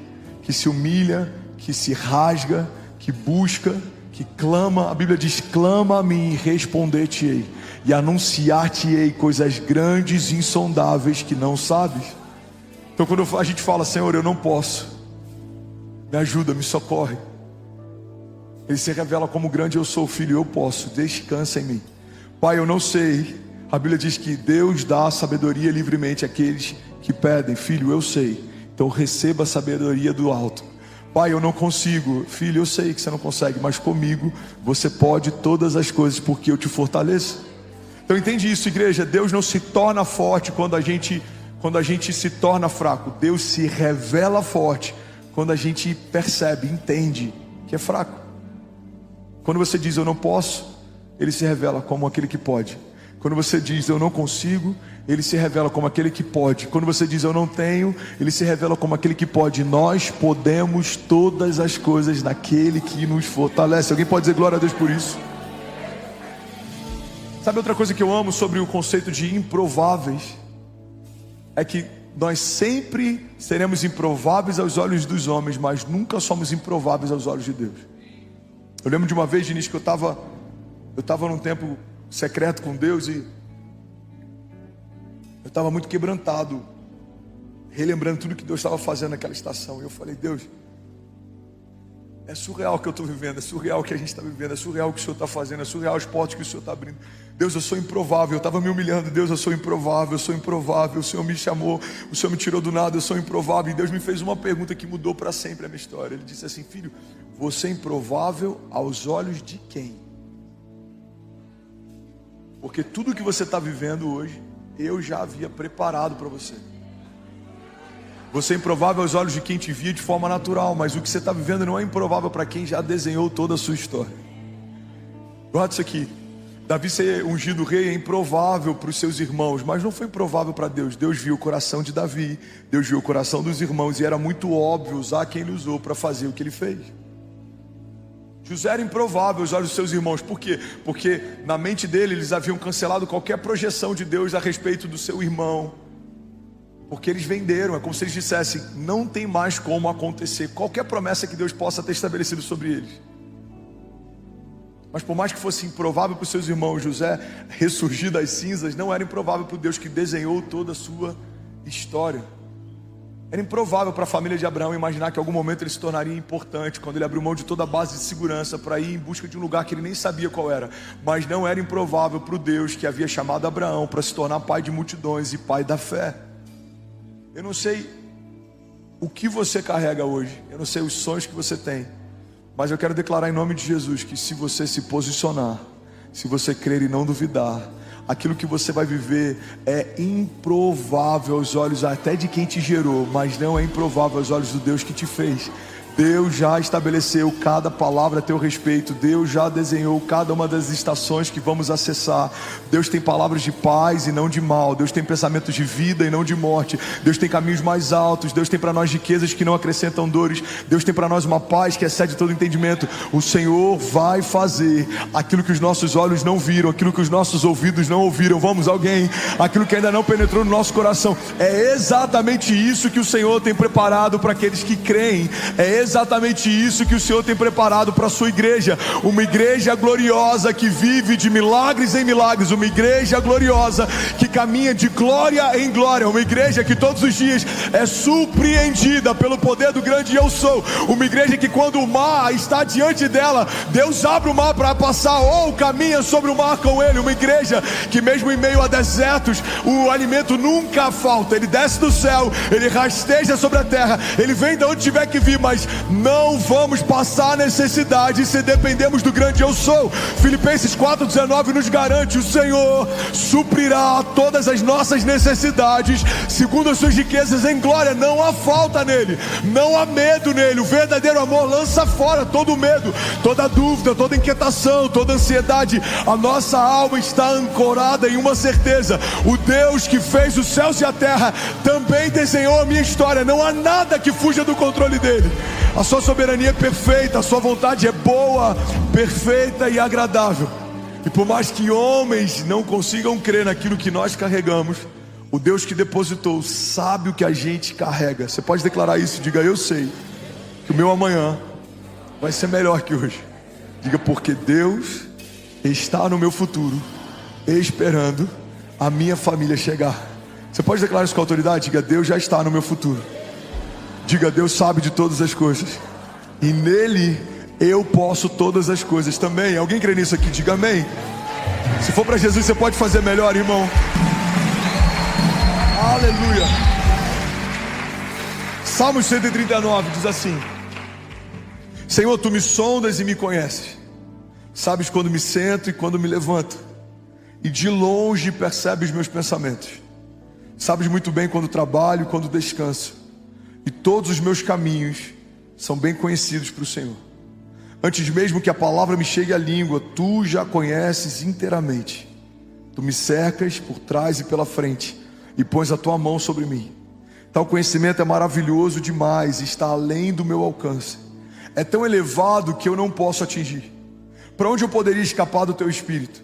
que se humilha, que se rasga, que busca, que clama. A Bíblia diz: clama a mim e responder-te-ei, e anunciar-te-ei coisas grandes e insondáveis que não sabes. Então quando a gente fala: Senhor, eu não posso, me ajuda, me socorre, Ele se revela como grande eu sou. Filho, eu posso, descansa em mim. Pai, eu não sei. A Bíblia diz que Deus dá sabedoria livremente àqueles que pedem. Filho, eu sei, então receba a sabedoria do alto. Pai, eu não consigo. Filho, eu sei que você não consegue, mas comigo você pode todas as coisas, porque eu te fortaleço. Então entende isso, igreja. Deus não se torna forte quando a gente se torna fraco. Deus se revela forte quando a gente percebe, entende que é fraco. Quando você diz eu não posso, Ele se revela como aquele que pode. Quando você diz eu não consigo, Ele se revela como aquele que pode. Quando você diz eu não tenho, Ele se revela como aquele que pode. Nós podemos todas as coisas naquele que nos fortalece. Alguém pode dizer glória a Deus por isso? Sabe outra coisa que eu amo sobre o conceito de improváveis? É que nós sempre seremos improváveis aos olhos dos homens, mas nunca somos improváveis aos olhos de Deus. Eu lembro de uma vez, Diniz, que eu estava num tempo secreto com Deus e eu estava muito quebrantado, relembrando tudo que Deus estava fazendo naquela estação. E eu falei: Deus, é surreal o que eu estou vivendo, é surreal o que a gente está vivendo, é surreal o que o Senhor está fazendo, é surreal as portas que o Senhor está abrindo. Deus, eu sou improvável. Eu estava me humilhando. Deus, eu sou improvável, eu sou improvável. O Senhor me chamou, o Senhor me tirou do nada, eu sou improvável. E Deus me fez uma pergunta que mudou para sempre a minha história. Ele disse assim: filho, você é improvável aos olhos de quem? Porque tudo que você está vivendo hoje, eu já havia preparado para você. Você é improvável aos olhos de quem te via de forma natural, mas o que você está vivendo não é improvável para quem já desenhou toda a sua história. Guarda isso aqui. Davi ser ungido rei é improvável para os seus irmãos, mas não foi improvável para Deus. Deus viu o coração de Davi, Deus viu o coração dos irmãos, e era muito óbvio usar quem ele usou para fazer o que ele fez. José era improvável aos olhos dos seus irmãos. Por quê? Porque na mente dele eles haviam cancelado qualquer projeção de Deus a respeito do seu irmão. Porque eles venderam, é como se eles dissessem: não tem mais como acontecer qualquer promessa que Deus possa ter estabelecido sobre eles. Mas por mais que fosse improvável para os seus irmãos José ressurgir das cinzas, não era improvável para o Deus que desenhou toda a sua história. Era improvável para a família de Abraão imaginar que em algum momento ele se tornaria importante, quando ele abriu mão de toda a base de segurança para ir em busca de um lugar que ele nem sabia qual era. Mas não era improvável para o Deus que havia chamado Abraão para se tornar pai de multidões e pai da fé. Eu não sei o que você carrega hoje, eu não sei os sonhos que você tem, mas eu quero declarar em nome de Jesus que se você se posicionar, se você crer e não duvidar, aquilo que você vai viver é improvável aos olhos até de quem te gerou, mas não é improvável aos olhos do Deus que te fez. Deus já estabeleceu cada palavra a teu respeito. Deus já desenhou cada uma das estações que vamos acessar. Deus tem palavras de paz e não de mal. Deus tem pensamentos de vida e não de morte. Deus tem caminhos mais altos. Deus tem para nós riquezas que não acrescentam dores. Deus tem para nós uma paz que excede todo entendimento. O Senhor vai fazer aquilo que os nossos olhos não viram, aquilo que os nossos ouvidos não ouviram. Vamos, alguém? Aquilo que ainda não penetrou no nosso coração. É exatamente isso que o Senhor tem preparado para aqueles que creem. É exatamente isso que o Senhor tem preparado para a sua igreja. Uma igreja gloriosa que vive de milagres em milagres. Uma igreja gloriosa que caminha de glória em glória. Uma igreja que todos os dias é surpreendida pelo poder do grande eu sou. Uma igreja que quando o mar está diante dela, Deus abre o mar para passar ou caminha sobre o mar com ele. Uma igreja que mesmo em meio a desertos, o alimento nunca falta. Ele desce do céu, ele rasteja sobre a terra, ele vem de onde tiver que vir, mas não vamos passar necessidade se dependemos do grande eu sou. Filipenses 4,19 nos garante: o Senhor suprirá todas as nossas necessidades segundo as suas riquezas em glória. Não há falta nele, não há medo nele. O verdadeiro amor lança fora todo medo, toda dúvida, toda inquietação, toda ansiedade. A nossa alma está ancorada em uma certeza: o Deus que fez os céus e a terra também desenhou a minha história. Não há nada que fuja do controle dele. A sua soberania é perfeita, a sua vontade é boa, perfeita e agradável. E por mais que homens não consigam crer naquilo que nós carregamos, o Deus que depositou sabe o que a gente carrega. Você pode declarar isso? Diga: eu sei que o meu amanhã vai ser melhor que hoje. Diga: porque Deus está no meu futuro, esperando a minha família chegar. Você pode declarar isso com autoridade? Diga: Deus já está no meu futuro. Diga: Deus sabe de todas as coisas, e nele eu posso todas as coisas também. Alguém crê nisso aqui? Diga amém. Se for para Jesus, você pode fazer melhor, irmão. Aleluia. Salmos 139 diz assim: Senhor, tu me sondas e me conheces. Sabes quando me sento e quando me levanto, e de longe percebes meus pensamentos. Sabes muito bem quando trabalho e quando descanso, e todos os meus caminhos são bem conhecidos para o Senhor. Antes mesmo que a palavra me chegue à língua, tu já conheces inteiramente. Tu me cercas por trás e pela frente, e pões a tua mão sobre mim. Tal conhecimento é maravilhoso demais, está além do meu alcance. É tão elevado que eu não posso atingir. Para onde eu poderia escapar do teu espírito?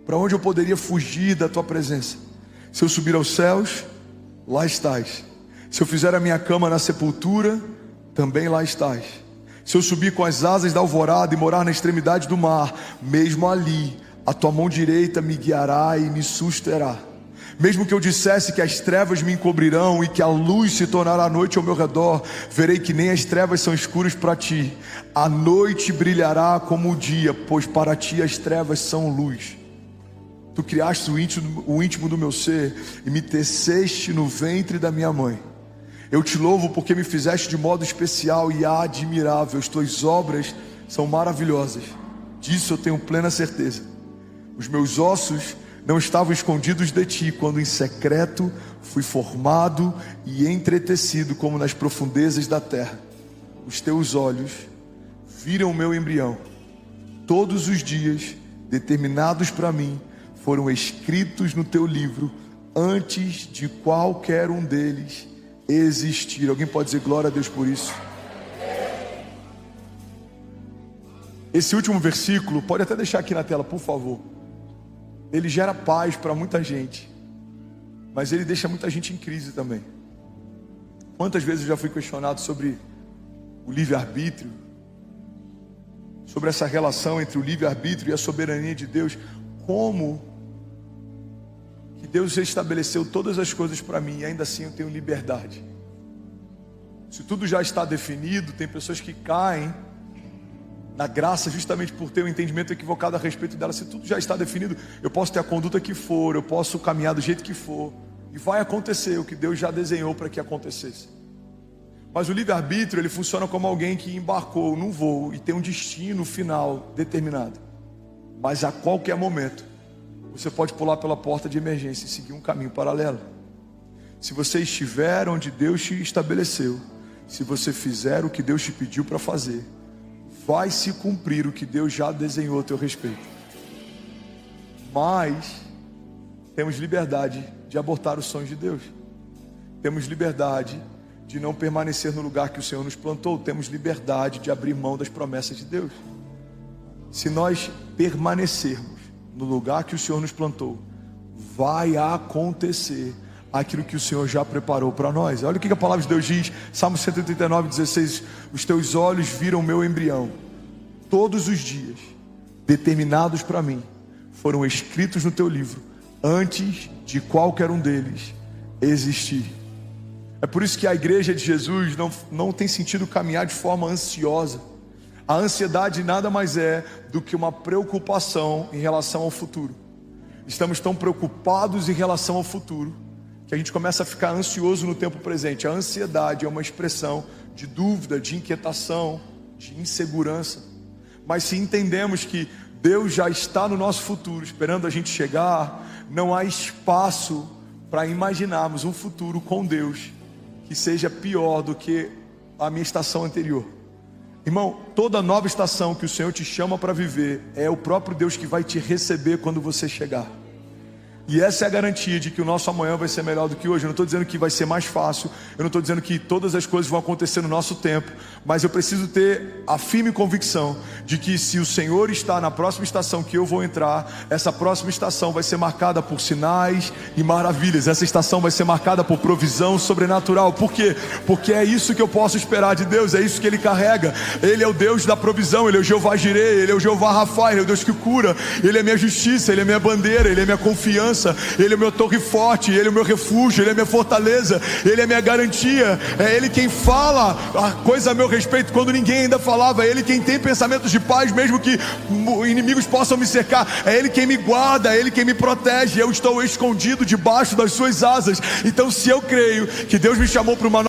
Para onde eu poderia fugir da tua presença? Se eu subir aos céus, lá estás. Se eu fizer a minha cama na sepultura, também lá estás. Se eu subir com as asas da alvorada e morar na extremidade do mar, mesmo ali, a tua mão direita me guiará e me susterá. Mesmo que eu dissesse que as trevas me encobrirão e que a luz se tornará noite ao meu redor, verei que nem as trevas são escuras para ti. A noite brilhará como o dia, pois para ti as trevas são luz. Tu criaste o íntimo do meu ser e me teceste no ventre da minha mãe. Eu te louvo porque me fizeste de modo especial e admirável. As tuas obras são maravilhosas. Disso eu tenho plena certeza. Os meus ossos não estavam escondidos de ti, quando em secreto fui formado e entretecido como nas profundezas da terra. Os teus olhos viram o meu embrião. Todos os dias determinados para mim foram escritos no teu livro, antes de qualquer um deles existir. Alguém pode dizer glória a Deus por isso? Esse último versículo, pode até deixar aqui na tela, por favor. Ele gera paz para muita gente, mas ele deixa muita gente em crise também. Quantas vezes eu já fui questionado sobre o livre-arbítrio, sobre essa relação entre o livre-arbítrio e a soberania de Deus. Como que Deus estabeleceu todas as coisas para mim e ainda assim eu tenho liberdade? Se tudo já está definido, tem pessoas que caem na graça justamente por ter um entendimento equivocado a respeito dela. Se tudo já está definido, eu posso ter a conduta que for, eu posso caminhar do jeito que for, e vai acontecer o que Deus já desenhou para que acontecesse. Mas o livre-arbítrio, ele funciona como alguém que embarcou num voo e tem um destino final determinado. Mas a qualquer momento, você pode pular pela porta de emergência e seguir um caminho paralelo. Se você estiver onde Deus te estabeleceu, se você fizer o que Deus te pediu para fazer, vai se cumprir o que Deus já desenhou a teu respeito. Mas temos liberdade de abortar os sonhos de Deus. Temos liberdade de não permanecer no lugar que o Senhor nos plantou. Temos liberdade de abrir mão das promessas de Deus. Se nós permanecermos no lugar que o Senhor nos plantou, vai acontecer aquilo que o Senhor já preparou para nós. Olha o que a palavra de Deus diz, Salmo 139:16. Os teus olhos viram o meu embrião. Todos os dias determinados para mim foram escritos no teu livro, antes de qualquer um deles existir. É por isso que a igreja de Jesus não tem sentido caminhar de forma ansiosa. A ansiedade nada mais é do que uma preocupação em relação ao futuro. Estamos tão preocupados em relação ao futuro que a gente começa a ficar ansioso no tempo presente. A ansiedade é uma expressão de dúvida, de inquietação, de insegurança. Mas se entendemos que Deus já está no nosso futuro, esperando a gente chegar, não há espaço para imaginarmos um futuro com Deus que seja pior do que a minha estação anterior. Irmão, toda nova estação que o Senhor te chama para viver, é o próprio Deus que vai te receber quando você chegar. E essa é a garantia de que o nosso amanhã vai ser melhor do que hoje. Eu não estou dizendo que vai ser mais fácil, eu não estou dizendo que todas as coisas vão acontecer no nosso tempo, mas eu preciso ter a firme convicção de que se o Senhor está na próxima estação que eu vou entrar, essa próxima estação vai ser marcada por sinais e maravilhas. Essa estação vai ser marcada por provisão sobrenatural. Por quê? Porque é isso que eu posso esperar de Deus, é isso que Ele carrega. Ele é o Deus da provisão, Ele é o Jeová Jireh, Ele é o Jeová Rafa, Ele é o Deus que cura, Ele é minha justiça, Ele é minha bandeira, Ele é minha confiança, Ele é o meu torre forte, Ele é o meu refúgio, Ele é minha fortaleza, Ele é minha garantia. É Ele quem fala a coisa a meu respeito quando ninguém ainda falava. É Ele quem tem pensamentos de paz mesmo que inimigos possam me cercar. É Ele quem me guarda, é Ele quem me protege. Eu estou escondido debaixo das suas asas. Então, se eu creio que Deus me chamou para uma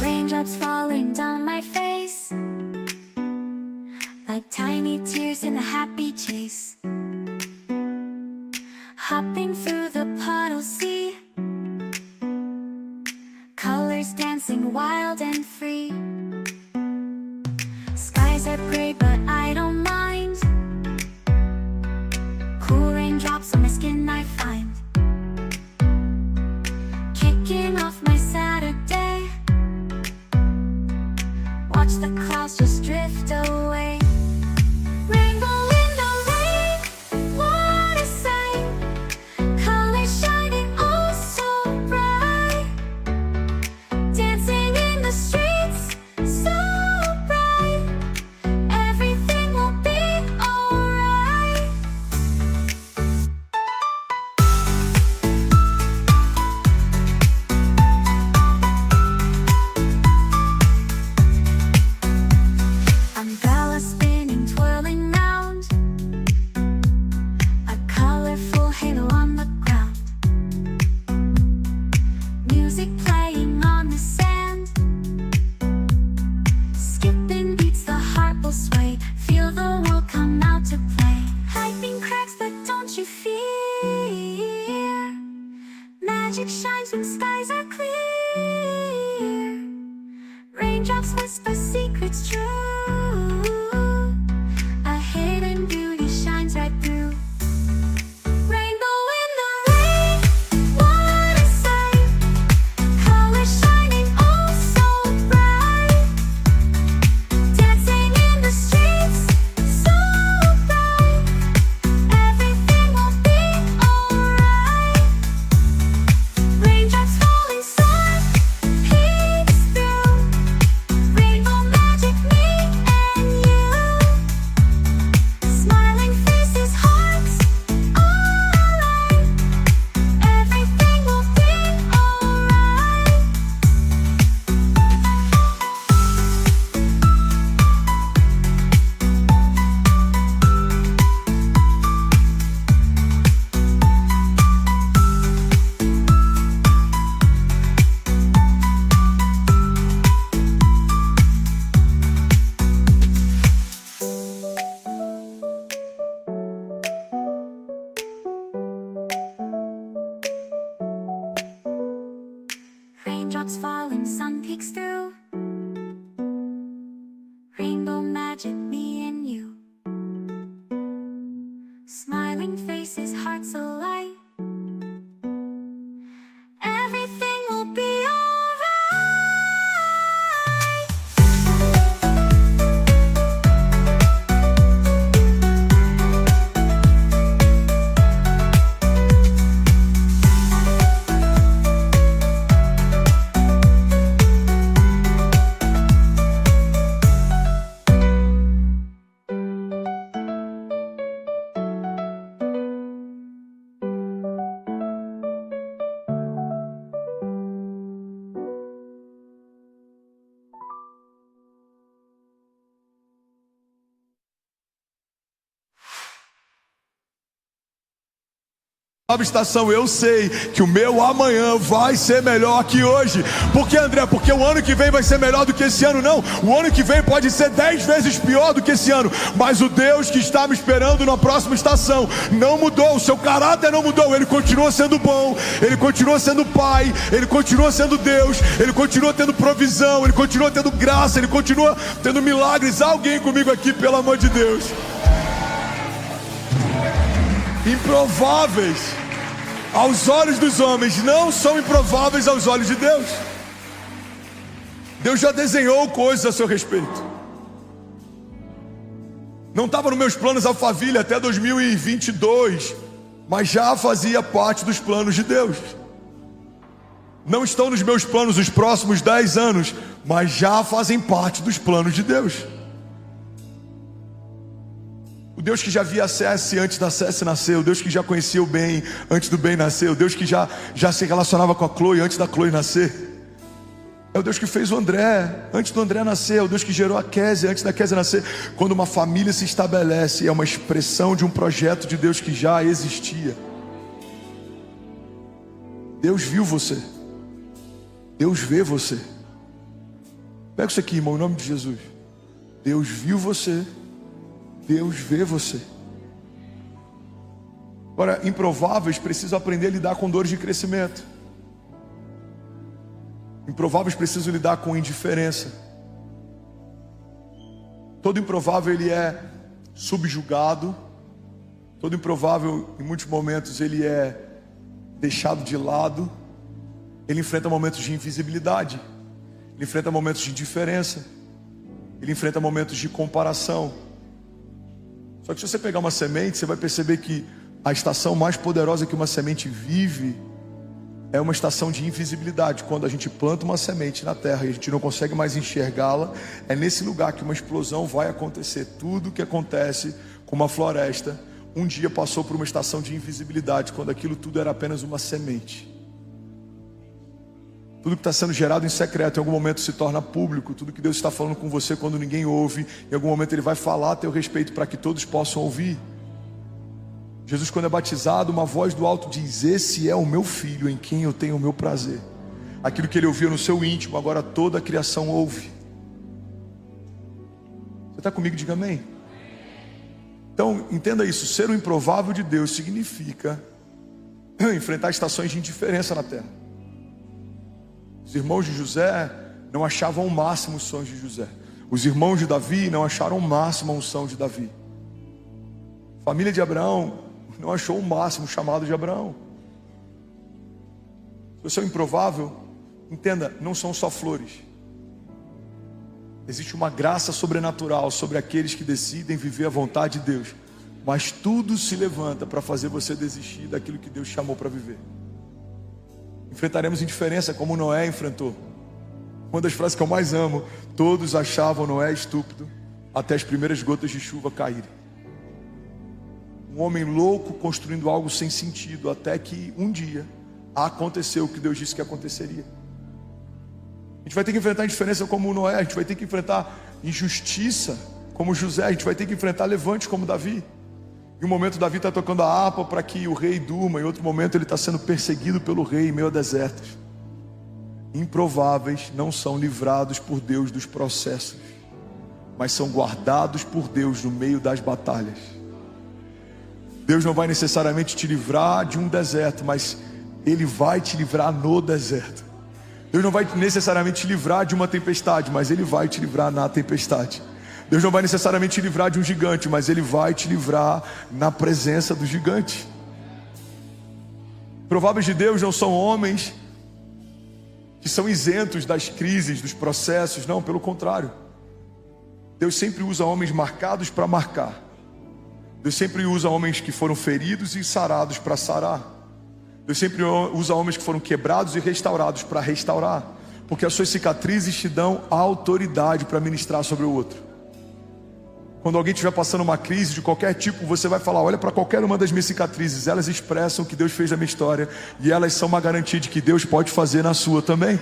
Raindrops falling down my chase, hopping through the puddle sea, colors dancing wild and free. Skies are gray but I don't mind, cool raindrops on my skin I find, kicking off my Saturday, watch the clouds just drift away. Rainbow in the rain, what a sight, colors shining oh so bright, dancing in the streets so bright, everything will be alright. Umbrella spinning, twirling round, a colorful halo on the ground, music playing on the sand, skipping beats, the heart will sway, feel the world come out to play. Lightning cracks but don't you fear, magic shines when skies are clear, raindrops whisper secrets true, a hidden beauty shines right through. Rainbow in the rain, what a sight, colors shining oh so bright, dancing in the streets so bright, everything will be alright. Raindrops falling soft, peeks through, rainbow magic me and you, smiling faces, hearts alight, everything will be alright. Raindrops falling, sun peeks through, rainbow magic, me and you, smiling faces, hearts alight, everything will be alright. Nova estação, eu sei que o meu amanhã vai ser melhor que hoje. Por que, André? Porque o ano que vem vai ser melhor do que esse ano? Não, o ano que vem pode ser 10 vezes pior do que esse ano, mas o Deus que está me esperando na próxima estação não mudou, o seu caráter não mudou, Ele continua sendo bom, Ele continua sendo Pai, Ele continua sendo Deus, Ele continua tendo provisão, Ele continua tendo graça, Ele continua tendo milagres. Alguém comigo aqui, pelo amor de Deus. Improváveis aos olhos dos homens não são improváveis aos olhos de Deus. Deus já desenhou coisas a seu respeito. Não estava nos meus planos Alphaville até 2022, mas já fazia parte dos planos de Deus. Não estão nos meus planos os próximos 10 anos, mas já fazem parte dos planos de Deus. O Deus que já via a Cési antes da Cési nascer, o Deus que já conhecia o Ben antes do Ben nascer, o Deus que já se relacionava com a Chloe antes da Chloe nascer, é o Deus que fez o André antes do André nascer, é o Deus que gerou a Kézia antes da Kézia nascer. Quando uma família se estabelece, é uma expressão de um projeto de Deus que já existia. Deus viu você, Deus vê você. Pega isso aqui, irmão, em nome de Jesus. Deus viu você, Deus vê você. Agora, improváveis precisam aprender a lidar com dores de crescimento. Improváveis precisam lidar com indiferença. Todo improvável ele é subjugado. Todo improvável, em muitos momentos, ele é deixado de lado. Ele enfrenta momentos de invisibilidade. Ele enfrenta momentos de indiferença. Ele enfrenta momentos de comparação. Só que se você pegar uma semente, você vai perceber que a estação mais poderosa que uma semente vive é uma estação de invisibilidade. Quando a gente planta uma semente na terra e a gente não consegue mais enxergá-la, é nesse lugar que uma explosão vai acontecer. Tudo que acontece com uma floresta, um dia passou por uma estação de invisibilidade, quando aquilo tudo era apenas uma semente. Tudo que está sendo gerado em secreto, em algum momento se torna público. Tudo que Deus está falando com você quando ninguém ouve, em algum momento Ele vai falar a teu respeito para que todos possam ouvir. Jesus, quando é batizado, uma voz do alto diz: esse é o meu filho, em quem eu tenho o meu prazer. Aquilo que ele ouvia no seu íntimo, agora toda a criação ouve. Você está comigo? Diga amém. Então, entenda isso, ser o improvável de Deus significa enfrentar estações de indiferença na terra. Os irmãos de José não achavam o máximo os sonhos de José. Os irmãos de Davi não acharam o máximo a unção de Davi. A família de Abraão não achou o máximo o chamado de Abraão. Se você é o improvável, entenda, não são só flores. Existe uma graça sobrenatural sobre aqueles que decidem viver a vontade de Deus. Mas tudo se levanta para fazer você desistir daquilo que Deus chamou para viver. Enfrentaremos indiferença como Noé enfrentou. Uma das frases que eu mais amo: todos achavam Noé estúpido até as primeiras gotas de chuva caírem. Um homem louco construindo algo sem sentido, até que um dia aconteceu o que Deus disse que aconteceria. A gente vai ter que enfrentar indiferença como Noé, a gente vai ter que enfrentar injustiça como José, a gente vai ter que enfrentar levante como Davi. Em um momento Davi está tocando a harpa para que o rei durma, em outro momento ele está sendo perseguido pelo rei em meio a desertos. Improváveis não são livrados por Deus dos processos, mas são guardados por Deus no meio das batalhas. Deus não vai necessariamente te livrar de um deserto, mas Ele vai te livrar no deserto. Deus não vai necessariamente te livrar de uma tempestade, mas Ele vai te livrar na tempestade. Deus não vai necessariamente te livrar de um gigante, mas Ele vai te livrar na presença do gigante. Prováveis de Deus não são homens que são isentos das crises, dos processos. Não, pelo contrário. Deus sempre usa homens marcados para marcar. Deus sempre usa homens que foram feridos e sarados para sarar. Deus sempre usa homens que foram quebrados e restaurados para restaurar. Porque as suas cicatrizes te dão autoridade para ministrar sobre o outro. Quando alguém estiver passando uma crise de qualquer tipo, você vai falar: olha para qualquer uma das minhas cicatrizes, elas expressam o que Deus fez na minha história, e elas são uma garantia de que Deus pode fazer na sua também.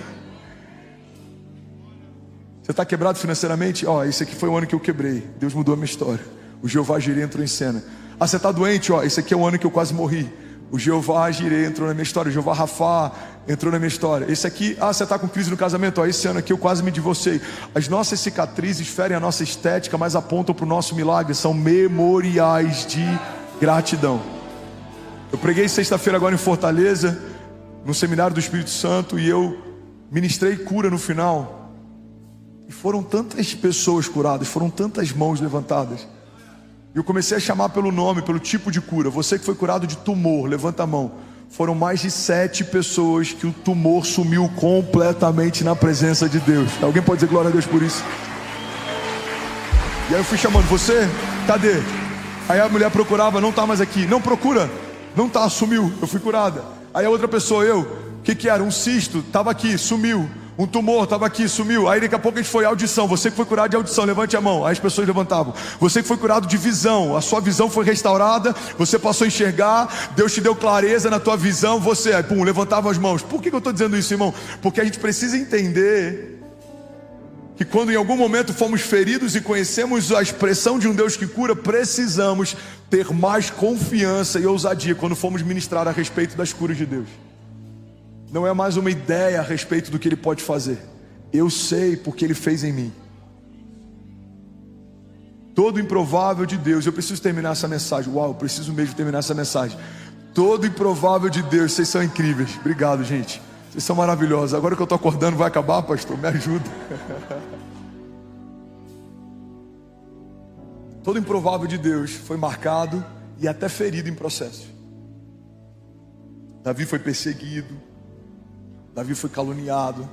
Você está quebrado financeiramente? Esse aqui foi o ano que eu quebrei, Deus mudou a minha história. O Jeová Jireh entrou em cena. Você está doente? Esse aqui é o ano que eu quase morri. O Jeová Jireh entrou na minha história. O Jeová Rafá entrou na minha história. Esse aqui, você está com crise no casamento? Esse ano aqui eu quase me divorciei. As nossas cicatrizes ferem a nossa estética, mas apontam para o nosso milagre. São memoriais de gratidão. Eu preguei sexta-feira agora em Fortaleza, no seminário do Espírito Santo, e eu ministrei cura no final. E foram tantas pessoas curadas, foram tantas mãos levantadas. E eu comecei a chamar pelo nome, pelo tipo de cura. Você que foi curado de tumor, levanta a mão. Foram mais de 7 pessoas que o tumor sumiu completamente na presença de Deus. Alguém pode dizer glória a Deus por isso? E aí eu fui chamando: você, cadê? Aí a mulher procurava, não está mais aqui. Não procura, não está, sumiu, eu fui curada. Aí a outra pessoa, o que era? Um cisto, estava aqui, sumiu. Um tumor, estava aqui, sumiu. Aí daqui a pouco a gente foi audição. Você que foi curado de audição, levante a mão. Aí as pessoas levantavam. Você que foi curado de visão, a sua visão foi restaurada. Você passou a enxergar, Deus te deu clareza na tua visão. Você, aí pum, levantava as mãos. Por que eu estou dizendo isso, irmão? Porque a gente precisa entender que quando em algum momento fomos feridos e conhecemos a expressão de um Deus que cura, precisamos ter mais confiança e ousadia quando fomos ministrar a respeito das curas de Deus. Não é mais uma ideia a respeito do que Ele pode fazer. Eu sei porque Ele fez em mim. Todo improvável de Deus. Eu preciso terminar essa mensagem. Eu preciso mesmo terminar essa mensagem. Todo improvável de Deus. Vocês são incríveis. Obrigado, gente. Vocês são maravilhosos. Agora que eu estou acordando, vai acabar, pastor? Me ajuda. Todo improvável de Deus foi marcado e até ferido em processo. Davi foi perseguido, Davi foi caluniado,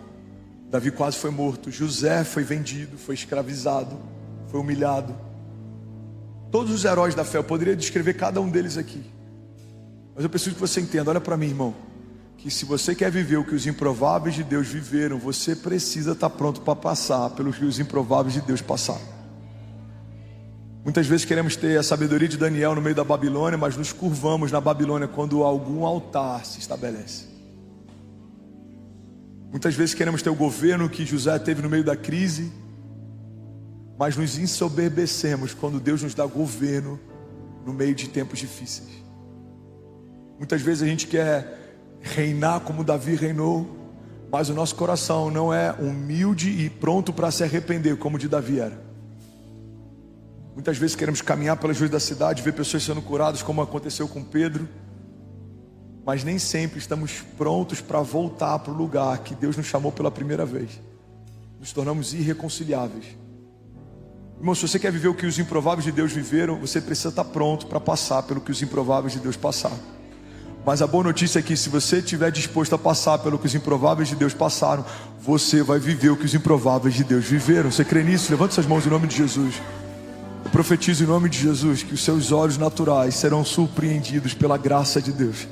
Davi quase foi morto, José foi vendido, foi escravizado, foi humilhado. Todos os heróis da fé, eu poderia descrever cada um deles aqui, mas eu preciso que você entenda, olha para mim, irmão, que se você quer viver o que os improváveis de Deus viveram, você precisa estar pronto para passar pelo que os improváveis de Deus passaram. Muitas vezes queremos ter a sabedoria de Daniel no meio da Babilônia, mas nos curvamos na Babilônia quando algum altar se estabelece. Muitas vezes queremos ter o governo que José teve no meio da crise, mas nos ensoberbecemos quando Deus nos dá governo no meio de tempos difíceis. Muitas vezes a gente quer reinar como Davi reinou, mas o nosso coração não é humilde e pronto para se arrepender como o de Davi era. Muitas vezes queremos caminhar pelas ruas da cidade, ver pessoas sendo curadas, como aconteceu com Pedro, mas nem sempre estamos prontos para voltar para o lugar que Deus nos chamou pela primeira vez. Nos tornamos irreconciliáveis. Irmão, se você quer viver o que os improváveis de Deus viveram, você precisa estar pronto para passar pelo que os improváveis de Deus passaram. Mas a boa notícia é que se você estiver disposto a passar pelo que os improváveis de Deus passaram, você vai viver o que os improváveis de Deus viveram. Você crê nisso? Levante suas mãos em nome de Jesus. Eu profetizo em nome de Jesus que os seus olhos naturais serão surpreendidos pela graça de Deus.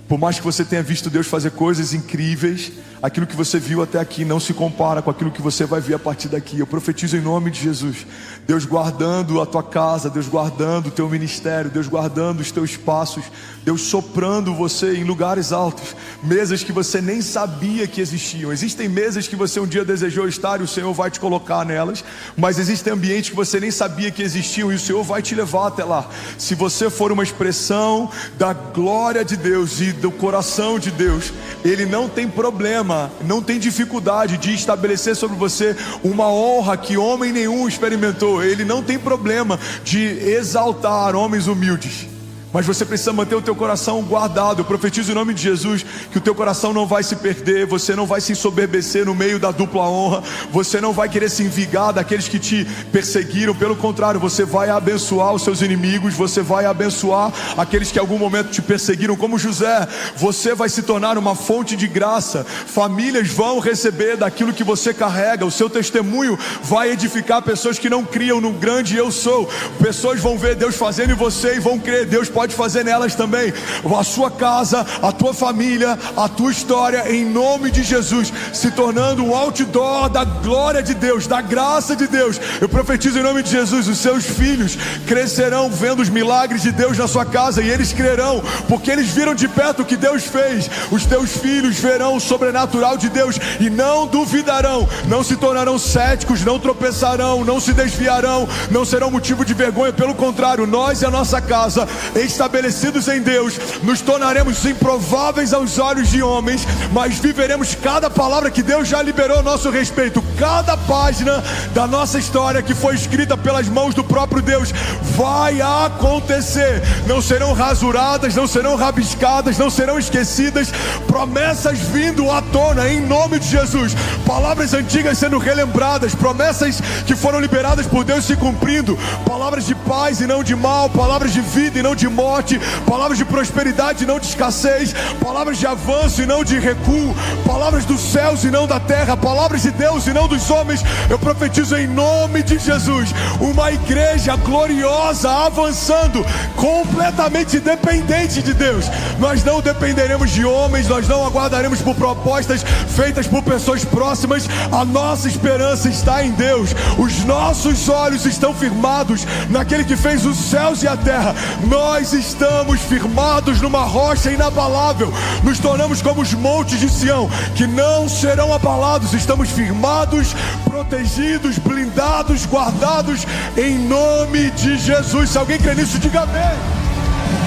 Por mais que você tenha visto Deus fazer coisas incríveis, aquilo que você viu até aqui não se compara com aquilo que você vai ver a partir daqui. Eu profetizo em nome de Jesus, Deus guardando a tua casa, Deus guardando o teu ministério, Deus guardando os teus passos, Deus soprando você em lugares altos, mesas que você nem sabia que existiam. Existem mesas que você um dia desejou estar e o Senhor vai te colocar nelas, mas existem ambientes que você nem sabia que existiam e o Senhor vai te levar até lá. Se você for uma expressão da glória de Deus e do coração de Deus, Ele não tem problema, não tem dificuldade de estabelecer sobre você uma honra que homem nenhum experimentou. Ele não tem problema de exaltar homens humildes, mas você precisa manter o teu coração guardado. Eu profetizo em nome de Jesus que o teu coração não vai se perder, você não vai se ensoberbecer no meio da dupla honra, você não vai querer se envigar daqueles que te perseguiram. Pelo contrário, você vai abençoar os seus inimigos, você vai abençoar aqueles que em algum momento te perseguiram. Como José, você vai se tornar uma fonte de graça. Famílias vão receber daquilo que você carrega. O seu testemunho vai edificar pessoas que não criam no grande eu sou. Pessoas vão ver Deus fazendo em você e vão crer. Deus pode fazer nelas também. A sua casa, a tua família, a tua história, em nome de Jesus, se tornando um outdoor da glória de Deus, da graça de Deus. Eu profetizo em nome de Jesus, os seus filhos crescerão vendo os milagres de Deus na sua casa, e eles crerão, porque eles viram de perto o que Deus fez. Os teus filhos verão o sobrenatural de Deus e não duvidarão, não se tornarão céticos, não tropeçarão, não se desviarão, não serão motivo de vergonha. Pelo contrário, nós e a nossa casa, estabelecidos em Deus, nos tornaremos improváveis aos olhos de homens, mas viveremos cada palavra que Deus já liberou a nosso respeito. Cada página da nossa história que foi escrita pelas mãos do próprio Deus vai acontecer. Não serão rasuradas, não serão rabiscadas, não serão esquecidas. Promessas vindo à tona em nome de Jesus, palavras antigas sendo relembradas, promessas que foram liberadas por Deus se cumprindo, palavras de paz e não de mal, palavras de vida e não de morte, palavras de prosperidade e não de escassez, palavras de avanço e não de recuo, palavras dos céus e não da terra, palavras de Deus e não dos homens. Eu profetizo em nome de Jesus uma igreja gloriosa avançando, completamente dependente de Deus. Nós não dependeremos de homens, nós não aguardaremos por propostas feitas por pessoas próximas. A nossa esperança está em Deus, os nossos olhos estão firmados naquele que fez os céus e a terra. Nós estamos firmados numa rocha inabalável, nos tornamos como os montes de Sião, que não serão abalados. Estamos firmados, protegidos, blindados, guardados em nome de Jesus. Se alguém crê nisso, diga amém.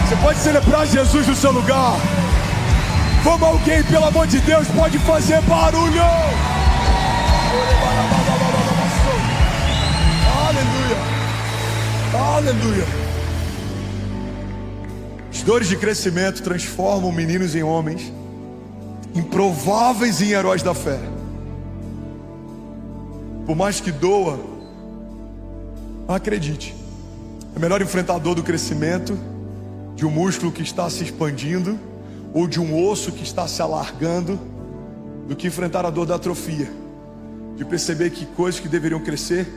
Você pode celebrar Jesus no seu lugar. Vamos, alguém, pelo amor de Deus, pode fazer barulho. Aleluia, aleluia. As dores de crescimento transformam meninos em homens, improváveis em heróis da fé. Por mais que doa, acredite, é melhor enfrentar a dor do crescimento, de um músculo que está se expandindo, ou de um osso que está se alargando, do que enfrentar a dor da atrofia, de perceber que coisas que deveriam crescer,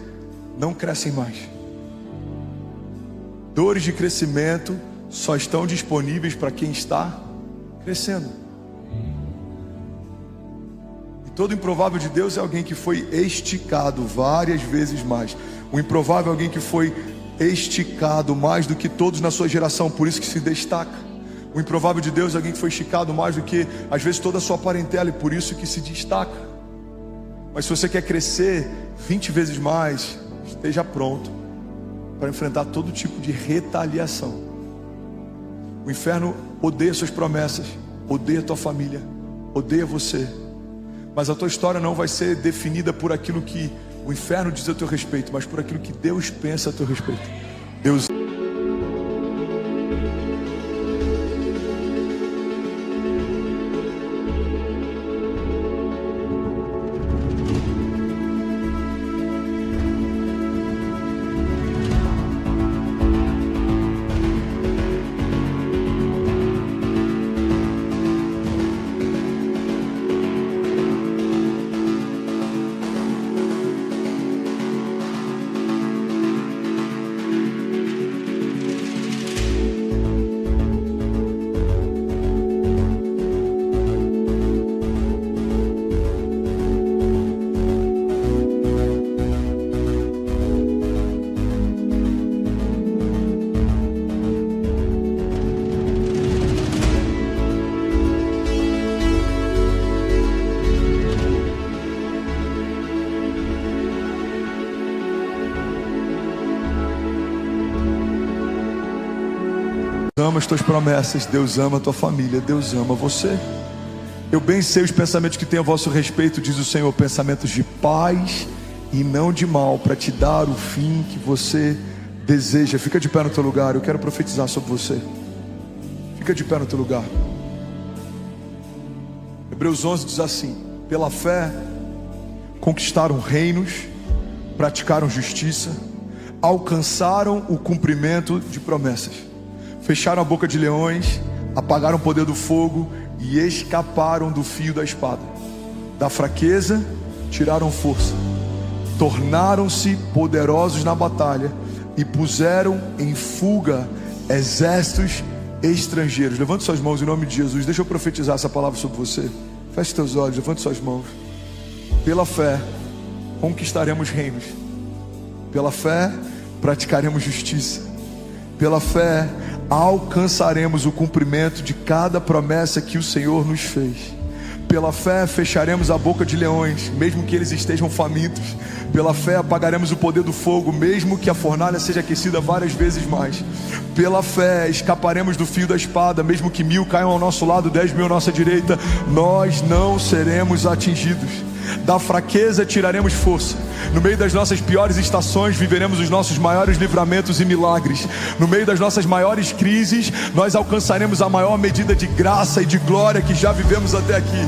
não crescem mais. Dores de crescimento só estão disponíveis para quem está crescendo. E todo improvável de Deus é alguém que foi esticado várias vezes mais. O improvável é alguém que foi esticado mais do que todos na sua geração, por isso que se destaca. O improvável de Deus é alguém que foi esticado mais do que às vezes toda a sua parentela, e por isso que se destaca. Mas se você quer crescer 20 vezes mais, esteja pronto para enfrentar todo tipo de retaliação. O inferno odeia suas promessas, odeia tua família, odeia você. Mas a tua história não vai ser definida por aquilo que o inferno diz a teu respeito, mas por aquilo que Deus pensa a teu respeito. Deus ama as tuas promessas, Deus ama a tua família, Deus ama você. Eu bem sei os pensamentos que tenho a vosso respeito, diz o Senhor, pensamentos de paz e não de mal, para te dar o fim que você deseja. Fica de pé no teu lugar, eu quero profetizar sobre você. Fica de pé no teu lugar. Hebreus 11 diz assim: pela fé conquistaram reinos, praticaram justiça, alcançaram o cumprimento de promessas, fecharam a boca de leões, apagaram o poder do fogo e escaparam do fio da espada. Da fraqueza tiraram força, tornaram-se poderosos na batalha e puseram em fuga exércitos estrangeiros. Levante suas mãos em nome de Jesus. Deixa eu profetizar essa palavra sobre você. Feche teus olhos, levante suas mãos. Pela fé conquistaremos reinos, pela fé praticaremos justiça, pela fé alcançaremos o cumprimento de cada promessa que o Senhor nos fez. Pela fé fecharemos a boca de leões, mesmo que eles estejam famintos. Pela fé apagaremos o poder do fogo, mesmo que a fornalha seja aquecida várias vezes mais. Pela fé escaparemos do fio da espada, mesmo que 1000 caiam ao nosso lado, 10.000 à nossa direita, nós não seremos atingidos. Da fraqueza tiraremos força. No meio das nossas piores estações viveremos os nossos maiores livramentos e milagres. No meio das nossas maiores crises nós alcançaremos a maior medida de graça e de glória que já vivemos até aqui.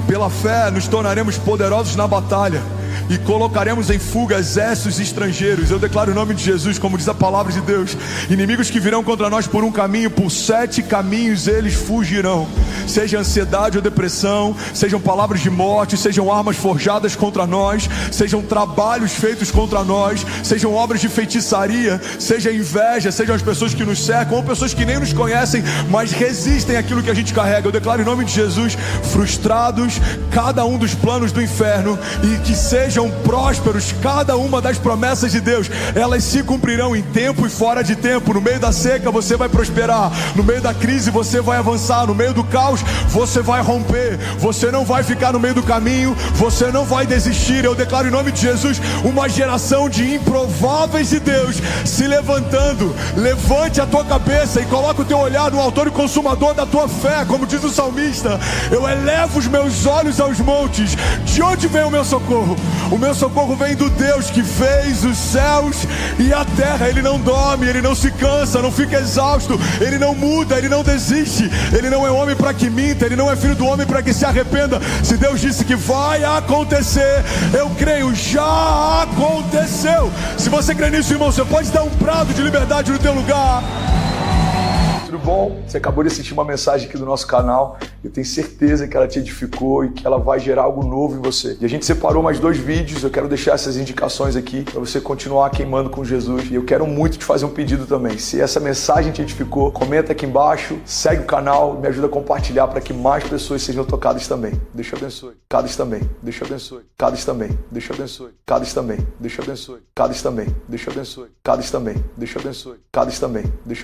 Pela fé nos tornaremos poderosos na batalha e colocaremos em fuga exércitos estrangeiros. Eu declaro o nome de Jesus, como diz a palavra de Deus: inimigos que virão contra nós por um caminho, por 7 caminhos eles fugirão. Seja ansiedade ou depressão, sejam palavras de morte, sejam armas forjadas contra nós, sejam trabalhos feitos contra nós, sejam obras de feitiçaria, seja inveja, sejam as pessoas que nos cercam ou pessoas que nem nos conhecem, mas resistem àquilo que a gente carrega. Eu declaro em nome de Jesus, frustrados cada um dos planos do inferno, e que sejam prósperos cada uma das promessas de Deus. Elas se cumprirão em tempo e fora de tempo. No meio da seca você vai prosperar, no meio da crise você vai avançar, no meio do caos você vai romper. Você não vai ficar no meio do caminho, você não vai desistir. Eu declaro em nome de Jesus uma geração de improváveis de Deus se levantando. Levante a tua cabeça e coloca o teu olhar no autor e consumador da tua fé, como diz o salmista: eu elevo os meus olhos aos montes, de onde vem o meu socorro? O meu socorro vem do Deus que fez os céus e a terra. Ele não dorme, ele não se cansa, não fica exausto, ele não muda, ele não desiste. Ele não é homem para que minta, ele não é filho do homem para que se arrependa. Se Deus disse que vai acontecer, eu creio, já aconteceu. Se você crê nisso, irmão, você pode dar um brado de liberdade no teu lugar. Tudo bom? Você acabou de assistir uma mensagem aqui do nosso canal. Eu tenho certeza que ela te edificou e que ela vai gerar algo novo em você. E a gente separou mais 2 vídeos. Eu quero deixar essas indicações aqui para você continuar queimando com Jesus. E eu quero muito te fazer um pedido também. Se essa mensagem te edificou, comenta aqui embaixo, segue o canal, me ajuda a compartilhar para que mais pessoas sejam tocadas também. Deus te abençoe. Tocadas também. Deus te abençoe. Tocadas também. Deus te abençoe. Tocadas também. Deus te abençoe. Tocadas também. Deus te abençoe. Tocadas também. Deus te abençoe. Tocadas também. Deus